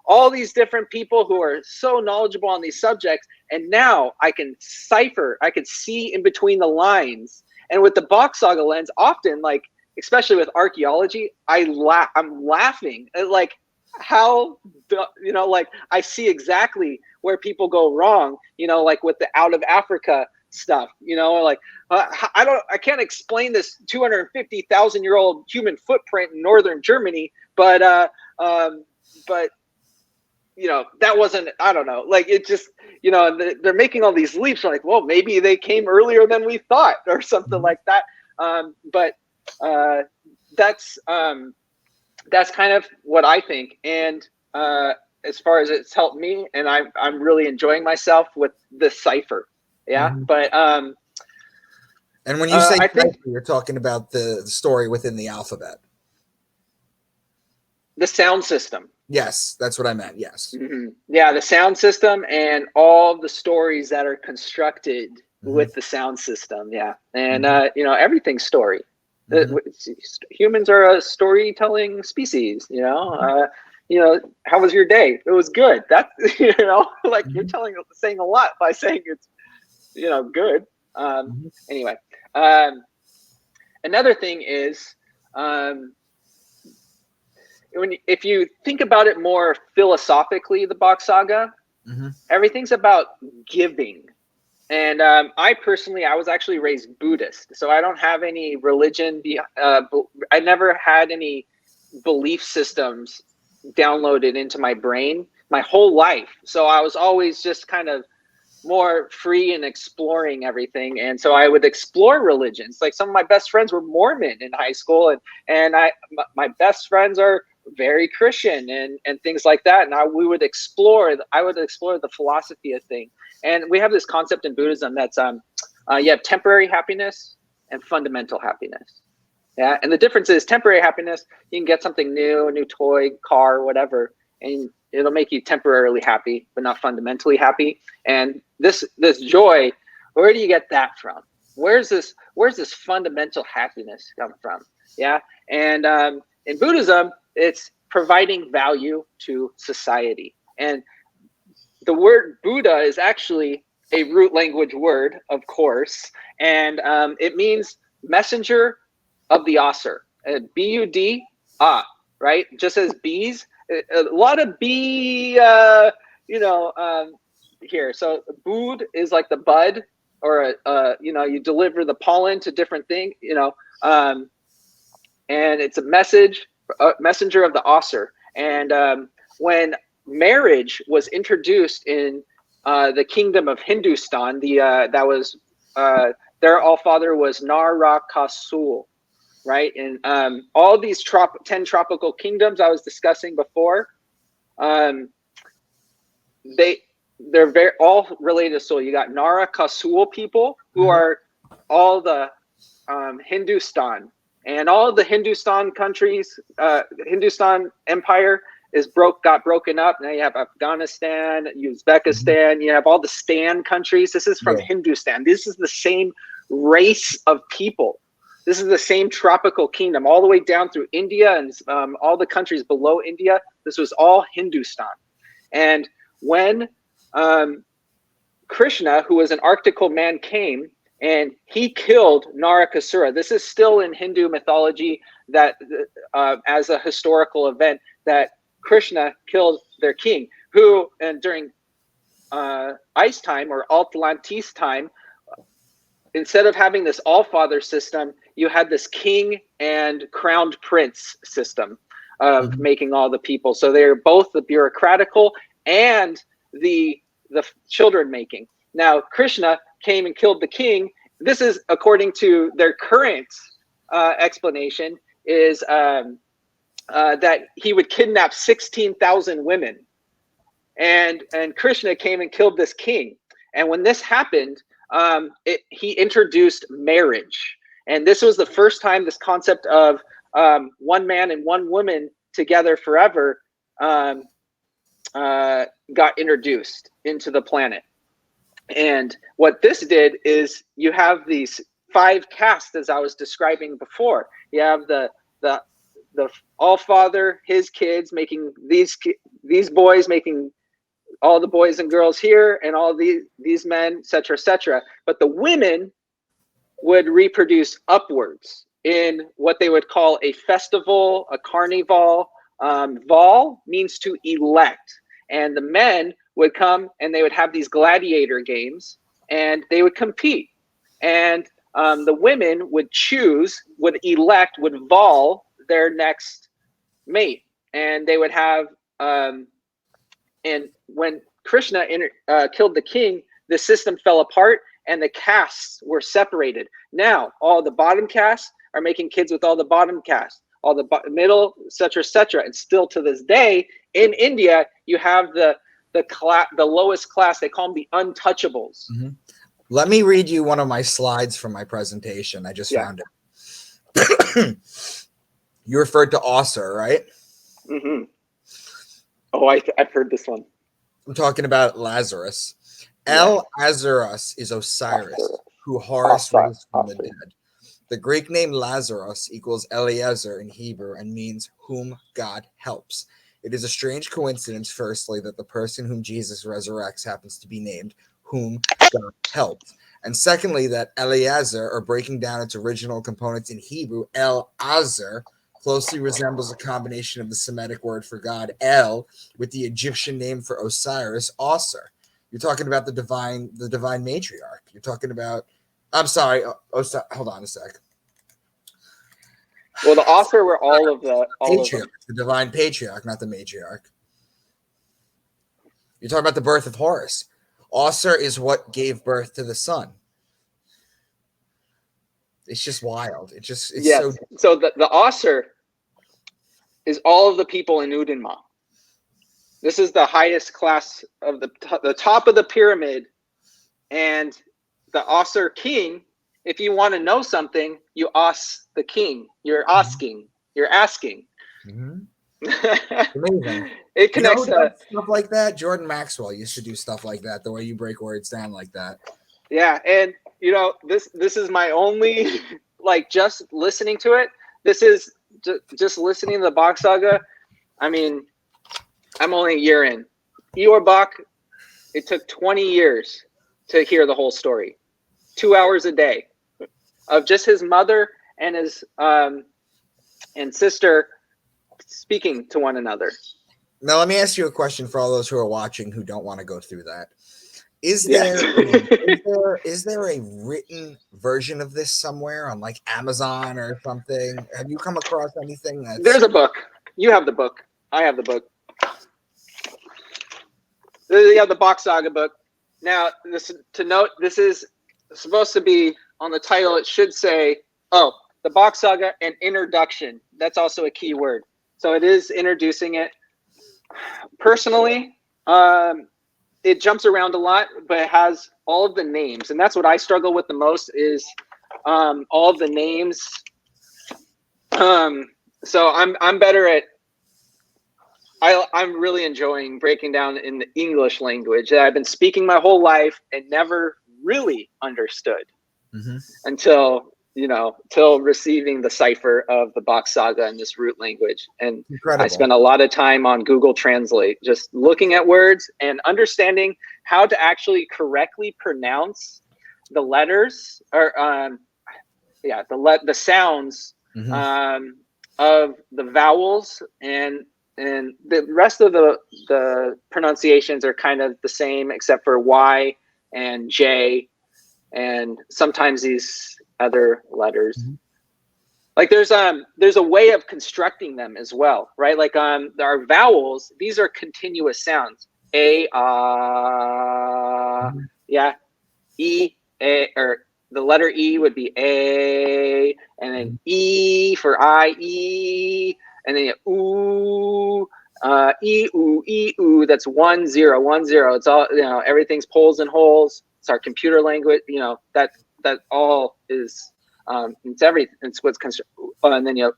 all these different people who are so knowledgeable on these subjects. And now I can cipher. I can see in between the lines. And with the Box Saga lens, often, like especially with archaeology, I'm laughing at like how like I see exactly where people go wrong, like with the out of Africa stuff, like I can't explain this 250,000-year-old human footprint in northern Germany, but that wasn't, I don't know, like it just, they're making all these leaps, like, well, maybe they came earlier than we thought or something like that. But that's kind of what I think. And as far as it's helped me, and I'm really enjoying myself with the cipher. Yeah. But and when you say cipher, you're talking about the story within the alphabet, the sound system. Yes, that's what I meant. Yes. Yeah, the sound system and all the stories that are constructed with the sound system. Yeah, and everything's story. Humans are a storytelling species. How was your day? It was good. That's like you're saying a lot by saying it's good. Anyway, another thing is if you think about it more philosophically, the Box Saga, everything's about giving. And I was actually raised Buddhist, so I don't have any religion. I never had any belief systems downloaded into my brain my whole life. So I was always just kind of more free and exploring everything. And so I would explore religions. Like some of my best friends were Mormon in high school, and my best friends are very Christian and things like that. And I would explore the philosophy of things. And we have this concept in Buddhism that's you have temporary happiness and fundamental happiness. Yeah, and the difference is temporary happiness, you can get something new, a new toy, car, whatever, and it'll make you temporarily happy, but not fundamentally happy. And this joy, where do you get that from? Where's this fundamental happiness come from? Yeah, and in Buddhism, it's providing value to society. And the word Buddha is actually a root language word, of course, and it means messenger of the Asur. B-U-D, right? Just as bees, a lot of bee, here. So bud is like the bud, or you deliver the pollen to different things, and it's a messenger of the Asur. And when marriage was introduced in the kingdom of Hindustan, their all-father was Narakasul, right? And all these 10 tropical kingdoms I was discussing before, they're all related to soul. You got Narakasul people who are all the Hindustan, and all the Hindustan countries, Hindustan empire got broken up. Now you have Afghanistan, Uzbekistan, you have all the Stan countries. This is from Hindustan. This is the same race of people. This is the same tropical kingdom all the way down through India and all the countries below India. This was all Hindustan. And when Krishna, who was an Arctical man, came and he killed Narakasura. This is still in Hindu mythology that as a historical event that Krishna killed their king, who, and during ice time or Atlantis time, instead of having this all-father system, you had this king and crowned prince system of making all the people. So they're both the bureaucratical and the children making. Now, Krishna came and killed the king. This is, according to their current explanation, is that he would kidnap 16,000 women. And Krishna came and killed this king. And when this happened, he introduced marriage. And this was the first time this concept of one man and one woman together forever got introduced into the planet. And what this did is you have these 5 castes, as I was describing before. You have the all-father, his kids making these boys making all the boys and girls here, and all these men, etc., etc. But the women would reproduce upwards in what they would call a festival, a carnival. Val means to elect, and the men would come and they would have these gladiator games, and they would compete, and the women would elect, would val their next mate, and they would have and when Krishna killed the king, the system fell apart and the castes were separated. Now all the bottom castes are making kids with all the bottom castes, all the middle, etc., etc. And still to this day in India, you have the lowest class. They call them the untouchables. Let me read you one of my slides from my presentation. I just found it. You referred to Asur, right? Oh, I've heard this one. I'm talking about Lazarus. Yeah. El Azarus is Osiris, who Horus raised from the dead. The Greek name Lazarus equals Eliezer in Hebrew and means whom God helps. It is a strange coincidence, firstly, that the person whom Jesus resurrects happens to be named whom God helps. And secondly, that Eliezer, or breaking down its original components in Hebrew, El Azar, closely resembles a combination of the Semitic word for God, El, with the Egyptian name for Osiris, Osir. You're talking about the divine matriarch. You're talking about, I'm sorry, hold on a sec. Well, the author were all of them. The divine patriarch, not the matriarch. You're talking about the birth of Horus. Osir is what gave birth to the sun. It's just wild. It's yes. So the author is all of the people in Udenma. This is the highest class of the top of the pyramid, and the author king. If you want to know something, you ask the king. You're asking. You're asking. Mm-hmm. Amazing. It connects stuff like that. Jordan Maxwell used to do stuff like that. The way you break words down like that. Yeah, and this is my only like just listening to it. This is just listening to the Bock Saga. I mean, I'm only a year in. Eeyore Bock, it took 20 years to hear the whole story. 2 hours a day of just his mother and his and sister speaking to one another. Now, let me ask you a question for all those who are watching who don't want to go through that. Is there a written version of this somewhere on like Amazon or something? Have you come across anything There's a book. You have the book. I have the book. You have the Box Saga book. Now, this is supposed to be on the title. It should say, the Box Saga and introduction. That's also a key word. So it is introducing it. Personally, it jumps around a lot, but it has all of the names, and that's what I struggle with the most is all of the names. So I'm better at. I'm really enjoying breaking down in the English language that I've been speaking my whole life and never really understood until receiving the cipher of the Box Saga in this root language. And I spent a lot of time on Google Translate, just looking at words and understanding how to actually correctly pronounce the letters or the sounds of the vowels, and the rest of the pronunciations are kind of the same except for Y and J and sometimes these other letters. Like there's a way of constructing them as well, right? Like our vowels, these are continuous sounds. A, E, A, or the letter E would be A, and then E for I, E, and then ooh, E, ooh, that's 1 0 1 0. It's all, everything's poles and holes. It's our computer language, that all is, it's everything. It's what's and then you have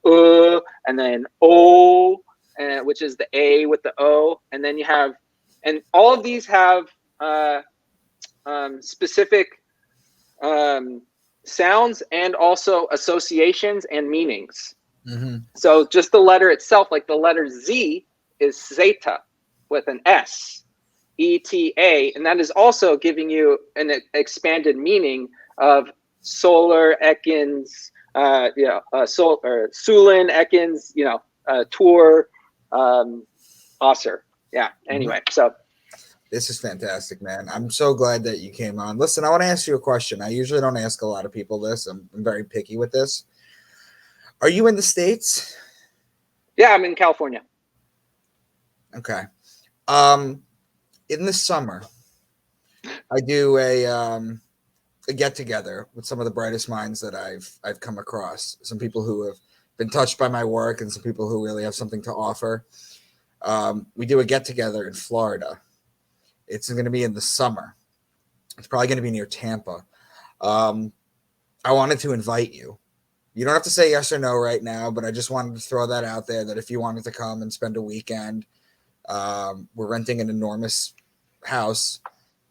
and then O, and which is the A with the O, and then you have, and all of these have specific sounds and also associations and meanings. So just the letter itself, like the letter Z is Zeta with an S, ETA, and that is also giving you an expanded meaning of solar ekins, Sulin ekins, Tour, Osir. Yeah. Anyway, so this is fantastic, man. I'm so glad that you came on. Listen, I want to ask you a question. I usually don't ask a lot of people this. I'm very picky with this. Are you in the States? Yeah, I'm in California. Okay. In the summer, I do a get together with some of the brightest minds that I've come across. Some people who have been touched by my work and some people who really have something to offer. We do a get together in Florida. It's going to be in the summer. It's probably going to be near Tampa. I wanted to invite you. You don't have to say yes or no right now, but I just wanted to throw that out there that if you wanted to come and spend a weekend, We're renting an enormous house,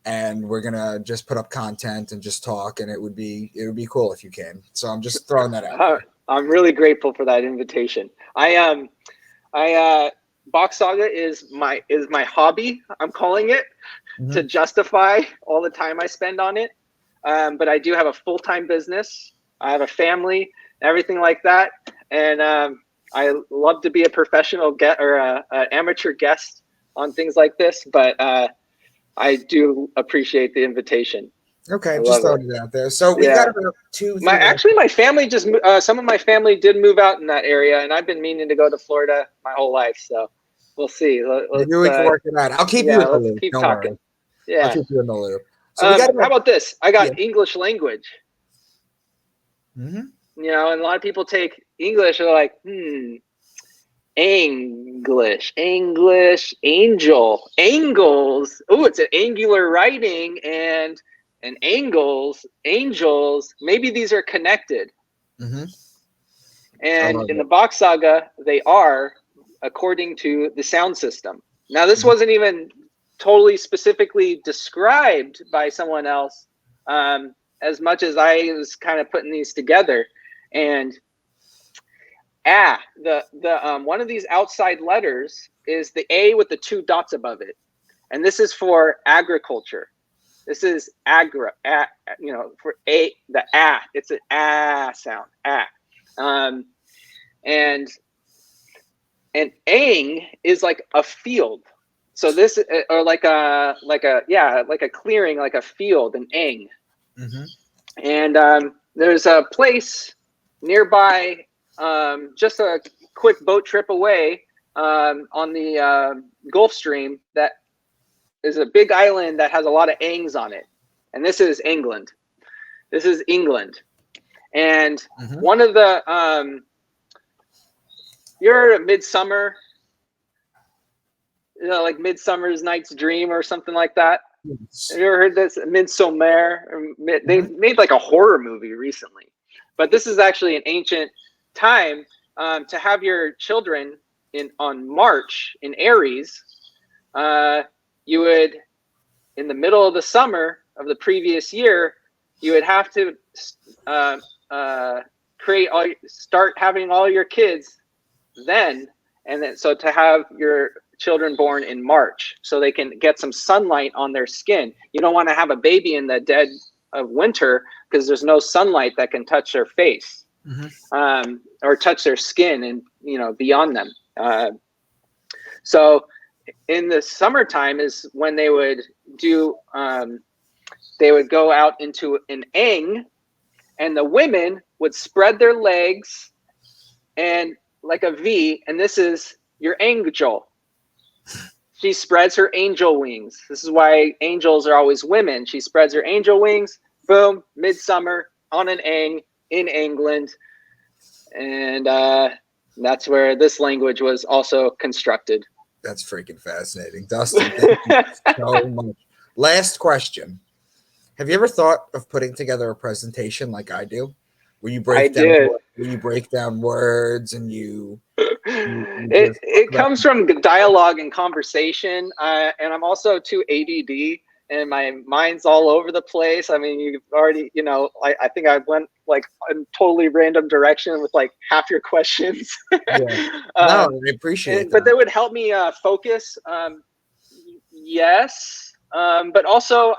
and we're gonna just put up content and just talk, and it would be cool if you came. So I'm just throwing that out. I'm really grateful for that invitation. Box Saga is my hobby. I'm calling it to justify all the time I spend on it. But I do have a full-time business. I have a family, everything like that, and I love to be a professional an amateur guest on things like this. But I do appreciate the invitation. Okay, just throwing it out there. So we got about two. My family just some of my family did move out in that area, and I've been meaning to go to Florida my whole life. So we'll see. Maybe we can work it out. I'll keep you in the loop. Keep Don't talking. worry. Yeah, I'll keep you in the loop. So how about this? I got English language. Mm-hmm. You know, and a lot of people take English and they're like, English, angel, angles. Oh, it's an angular writing and angles, angels. Maybe these are connected. Mm-hmm. And in the Box Saga, they are, according to the sound system. Now, this wasn't even totally specifically described by someone else, as much as I was kind of putting these together. And one of these outside letters is the A with the 2 dots above it, and this is for agriculture. This is for the A. It's an A sound, and ang is like a field. So this, or like a clearing, like a field, an ang. Mm-hmm. And there's a place nearby, just a quick boat trip away, on the Gulf Stream, that is a big island that has a lot of angs on it. And this is England. This is England. And one of the, you heard of Midsummer? You know, like Midsummer's Night's Dream or something like that? Yes. Have you ever heard this? Midsommar? They made like a horror movie recently. But this is actually an ancient time, to have your children on March in Aries. You would, in the middle of the summer of the previous year, you would have to start having all your kids then, and then so to have your children born in March so they can get some sunlight on their skin. You don't want to have a baby in the dead of winter because there's no sunlight that can touch their face, or touch their skin and, you know, beyond them. So in the summertime is when they would do, they would go out into an eng, and the women would spread their legs and like a V, and this is your angel. She spreads her angel wings. This is why angels are always women. She spreads her angel wings. Boom, midsummer on an eng in England. And that's where this language was also constructed. That's freaking fascinating. Dustin, thank you so much. Last question. Have you ever thought of putting together a presentation like I do? Where you break down words and it comes from dialogue and conversation, and I'm also too ADD and my mind's all over the place. I mean, you've already, you know, I think I went like a totally random direction with like half your questions. Yeah. No, I appreciate that. But that would help me focus. Yes, but also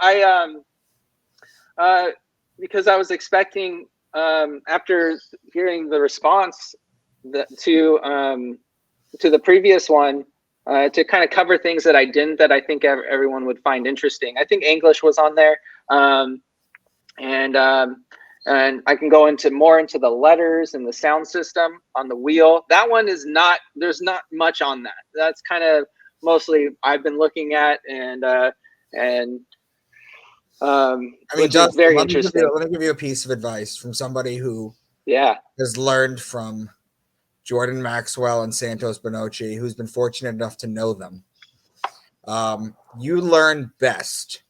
because I was expecting, after hearing the response to the previous one, to kind of cover things that I didn't, that I think everyone would find interesting. I think English was on there, and I can go into the letters and the sound system on the wheel. That one is not. There's not much on that. That's kind of mostly I've been looking at, and I mean, which is very interesting. Let me give you a piece of advice from somebody who has learned from Jordan Maxwell and Santos Bonocci, who's been fortunate enough to know them. You learn best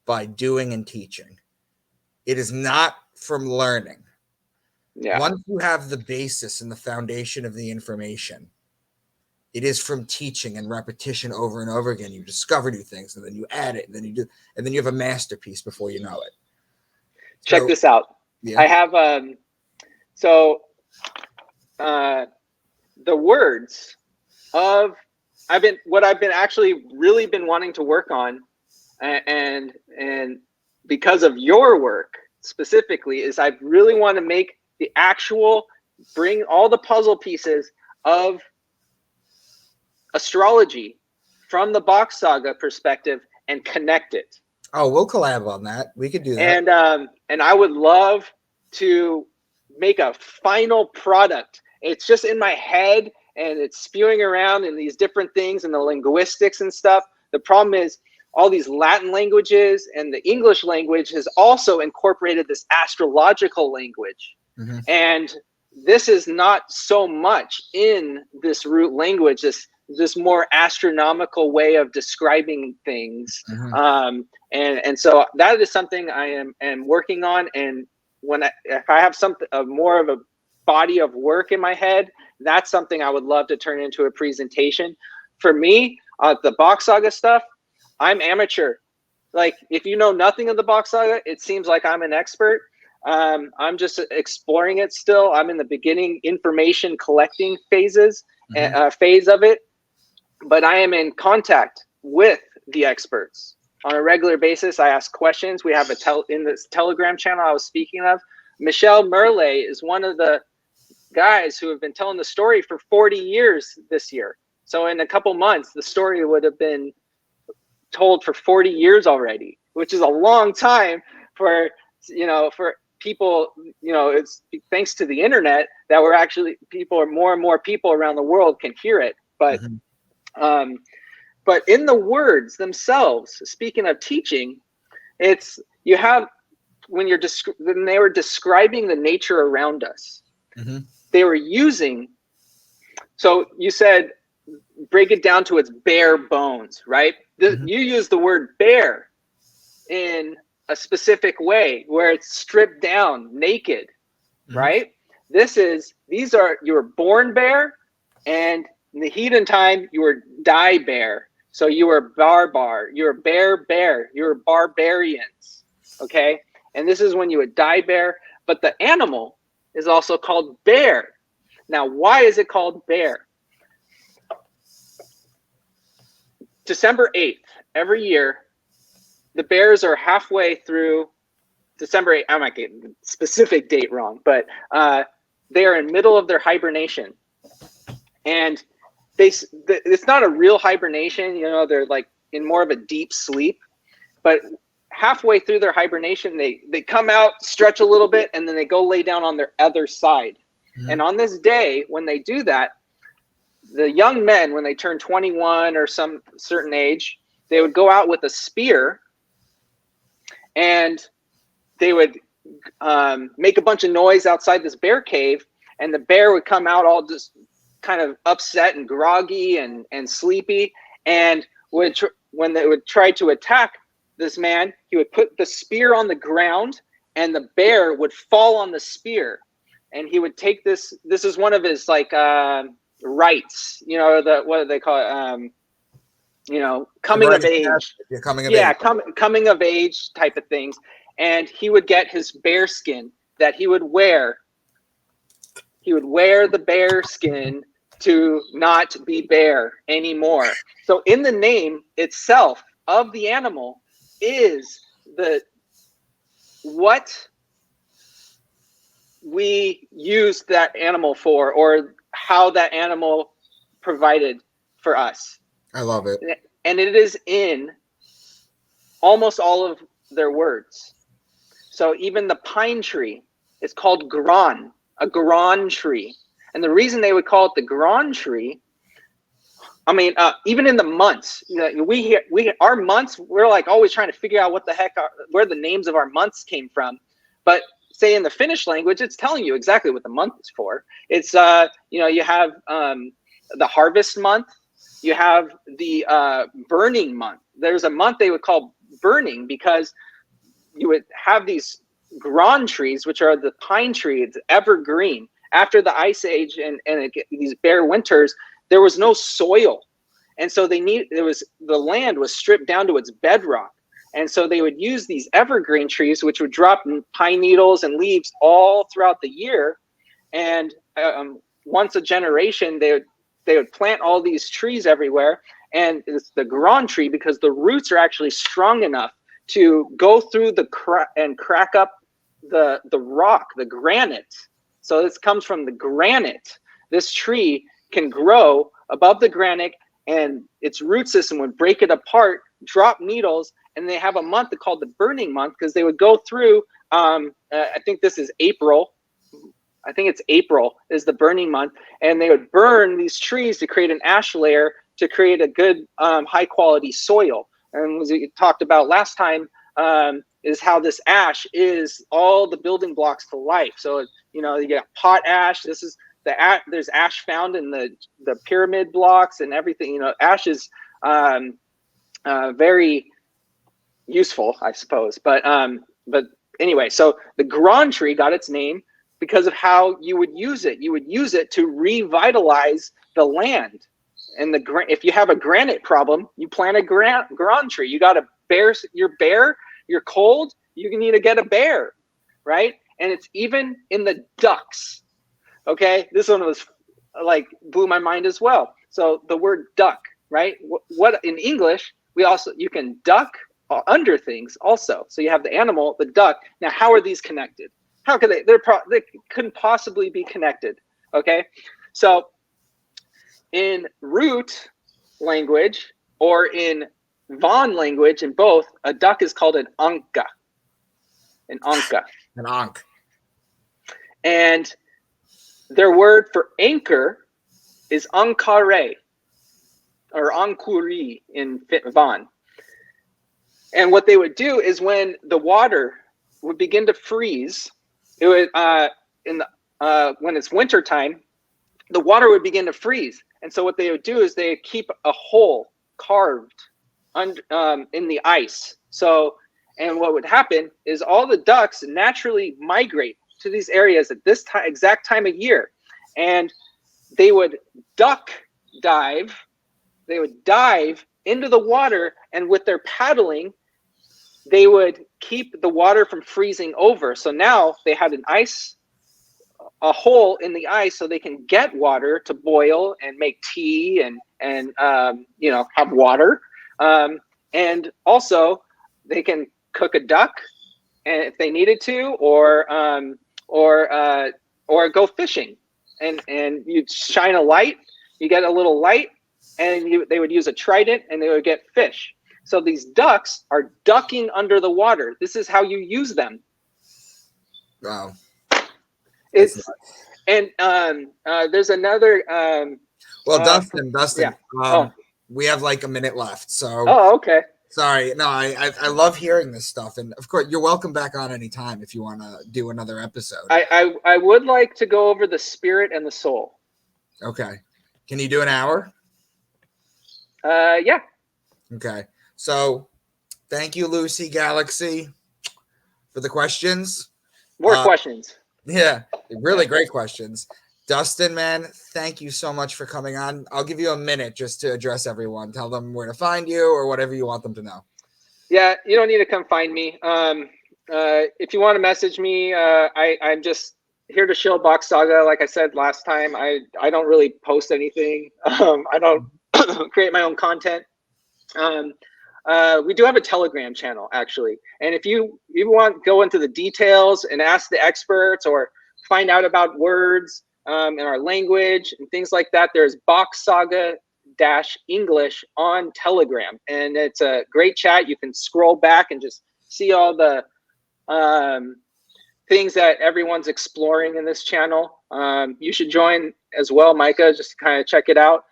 by doing and teaching. It is not from learning. Once you have the basis and the foundation of the information, It is from teaching and repetition over and over again. You discover new things, and then you add it, and then you have a masterpiece before you know it. Check this out. Yeah. I have the words of I've been actually really been wanting to work on, and because of your work specifically, is I really want to make the actual, bring all the puzzle pieces of astrology from the Box Saga perspective and connect it. Oh, we'll collab on that. We could do that. And I would love to make a final product. It's just in my head and it's spewing around in these different things and the linguistics and stuff. The problem is all these Latin languages and the English language has also incorporated this astrological language. Mm-hmm. And this is not so much in this root language, this more astronomical way of describing things. Mm-hmm. And so that is something I am working on. And if I have something more of a body of work in my head, that's something I would love to turn into a presentation. For me, the Box Saga stuff, I'm amateur. Like, if you know nothing of the Box Saga, it seems like I'm an expert. I'm just exploring it still. I'm in the beginning information collecting phase of it, but I am in contact with the experts on a regular basis. I ask questions. We have in this Telegram channel I was speaking of, Michelle Merle is one of the guys who have been telling the story for 40 years this year. So in a couple months, the story would have been told for 40 years already, which is a long time for people. It's thanks to the internet that more and more people around the world can hear it. But mm-hmm. But in the words themselves, speaking of teaching, it's when they were describing the nature around us, mm-hmm. they were using. So you said, break it down to its bare bones, right? Mm-hmm. You use the word bare in a specific way where it's stripped down, naked, mm-hmm. right? You were born bare, and in the heathen time, you were die bare. So you were barbar, you were bear, you were barbarians, okay? And this is when you would die bare, but the animal is also called bear. Now, why is it called bear? December 8th, every year, the bears are halfway through December 8th. I might get the specific date wrong, but they are in middle of their hibernation. And it's not a real hibernation, they're like in more of a deep sleep, but halfway through their hibernation, they come out, stretch a little bit, and then they go lay down on their other side. Mm-hmm. And on this day, when they do that, the young men, when they turn 21 or some certain age, they would go out with a spear and they would make a bunch of noise outside this bear cave, and the bear would come out all just kind of upset and groggy and sleepy, and when they would try to attack this man, he would put the spear on the ground and the bear would fall on the spear, and he would take this is one of his rights, what do they call it, coming of age. Coming of age type of things. And he would get his bear skin that he would wear. He would wear the bear skin to not be bear anymore. So in the name itself of the animal is what we used that animal for, or how that animal provided for us. I love it. And it is in almost all of their words. So even the pine tree is called gran, a gran tree. And the reason they would call it the gran tree, even in the months, our months, we're like always trying to figure out where the names of our months came from. But say in the Finnish language, it's telling you exactly what the month is for. It's, you have the harvest month, you have the burning month. There's a month they would call burning because you would have these gran trees, which are the pine tree, it's evergreen. After the ice age and these bare winters, there was no soil. And so the land was stripped down to its bedrock. And so they would use these evergreen trees, which would drop pine needles and leaves all throughout the year. And once a generation, they would plant all these trees everywhere. And it's the grand tree because the roots are actually strong enough to go through and crack up the rock, the granite. So this comes from the granite. This tree can grow above the granite, and its root system would break it apart, drop needles, and they have a month called the burning month because they would go through, I think this is April. I think it's April is the burning month, and they would burn these trees to create an ash layer to create a good high quality soil. And as we talked about last time, is how this ash is all the building blocks to life. So, you know, you get pot ash. This is there's ash found in the pyramid blocks and everything. You know, ash is very useful, I suppose. But anyway, so the grand tree got its name because of how you would use it. You would use it to revitalize the land. And if you have a granite problem, you plant a grand tree. You got a bear, you're cold, you need to get a bear, right? And it's even in the ducks. Okay, this one was like blew my mind as well. So the word duck, right? What in English you can duck under things also. So you have the animal, the duck. Now, how are these connected? How could they couldn't possibly be connected? Okay, so in root language or in Von language, in both, a duck is called an anka. An anka. An ankh. And their word for anchor is ankare or ankuri in Von. And what they would do is when the water would begin to freeze, it would when it's winter time, the water would begin to freeze. And so what they would do is they would keep a hole carved in the ice. So, and what would happen is all the ducks naturally migrate to these areas at this exact time of year, and they would dive. They would dive into the water, and with their paddling, they would keep the water from freezing over. So now they had a hole in the ice, so they can get water to boil and make tea and have water. And also they can cook a duck, and if they needed to, or go fishing, and you'd shine a light, you get a little light, and they would use a trident, and they would get fish. So these ducks are ducking under the water. This is how you use them. Wow. There's another. Dustin. Yeah. We have like a minute left, so. Oh, okay. Sorry. No, I love hearing this stuff, and of course you're welcome back on anytime if you want to do another episode. I would like to go over the spirit and the soul. Okay. Can you do an hour? Yeah. Okay. So, thank you, Lucy Galaxy, for the questions. More questions. Yeah, really great questions. Dustin, man, thank you so much for coming on. I'll give you a minute just to address everyone. Tell them where to find you or whatever you want them to know. Yeah, you don't need to come find me. If you want to message me, I'm just here to show Box Saga. Like I said last time, I don't really post anything. I don't create my own content. We do have a Telegram channel, actually. And if you want to go into the details and ask the experts or find out about words in our language and things like that, there's Box Saga -English on Telegram. And it's a great chat. You can scroll back and just see all the things that everyone's exploring in this channel. You should join as well, Micah, just to kind of check it out.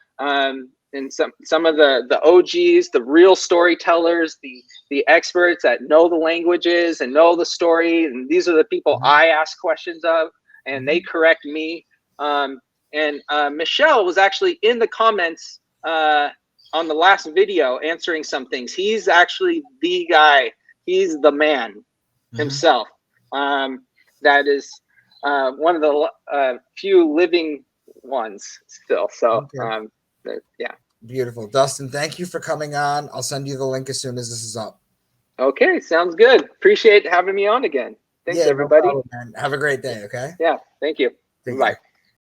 And some of the OGs, the real storytellers, the experts that know the languages and know the story, and these are the people I ask questions of, and they correct me. And Michelle was actually in the comments on the last video answering some things. He's actually the guy. He's the man himself. That is one of the few living ones still. So. Okay. Yeah. Beautiful. Dustin, thank you for coming on. I'll send you the link as soon as this is up. Okay, sounds good. Appreciate having me on again. Thanks, Yeah, no everybody. problem, man. Have a great day, okay? Yeah, thank you. Take Bye. care.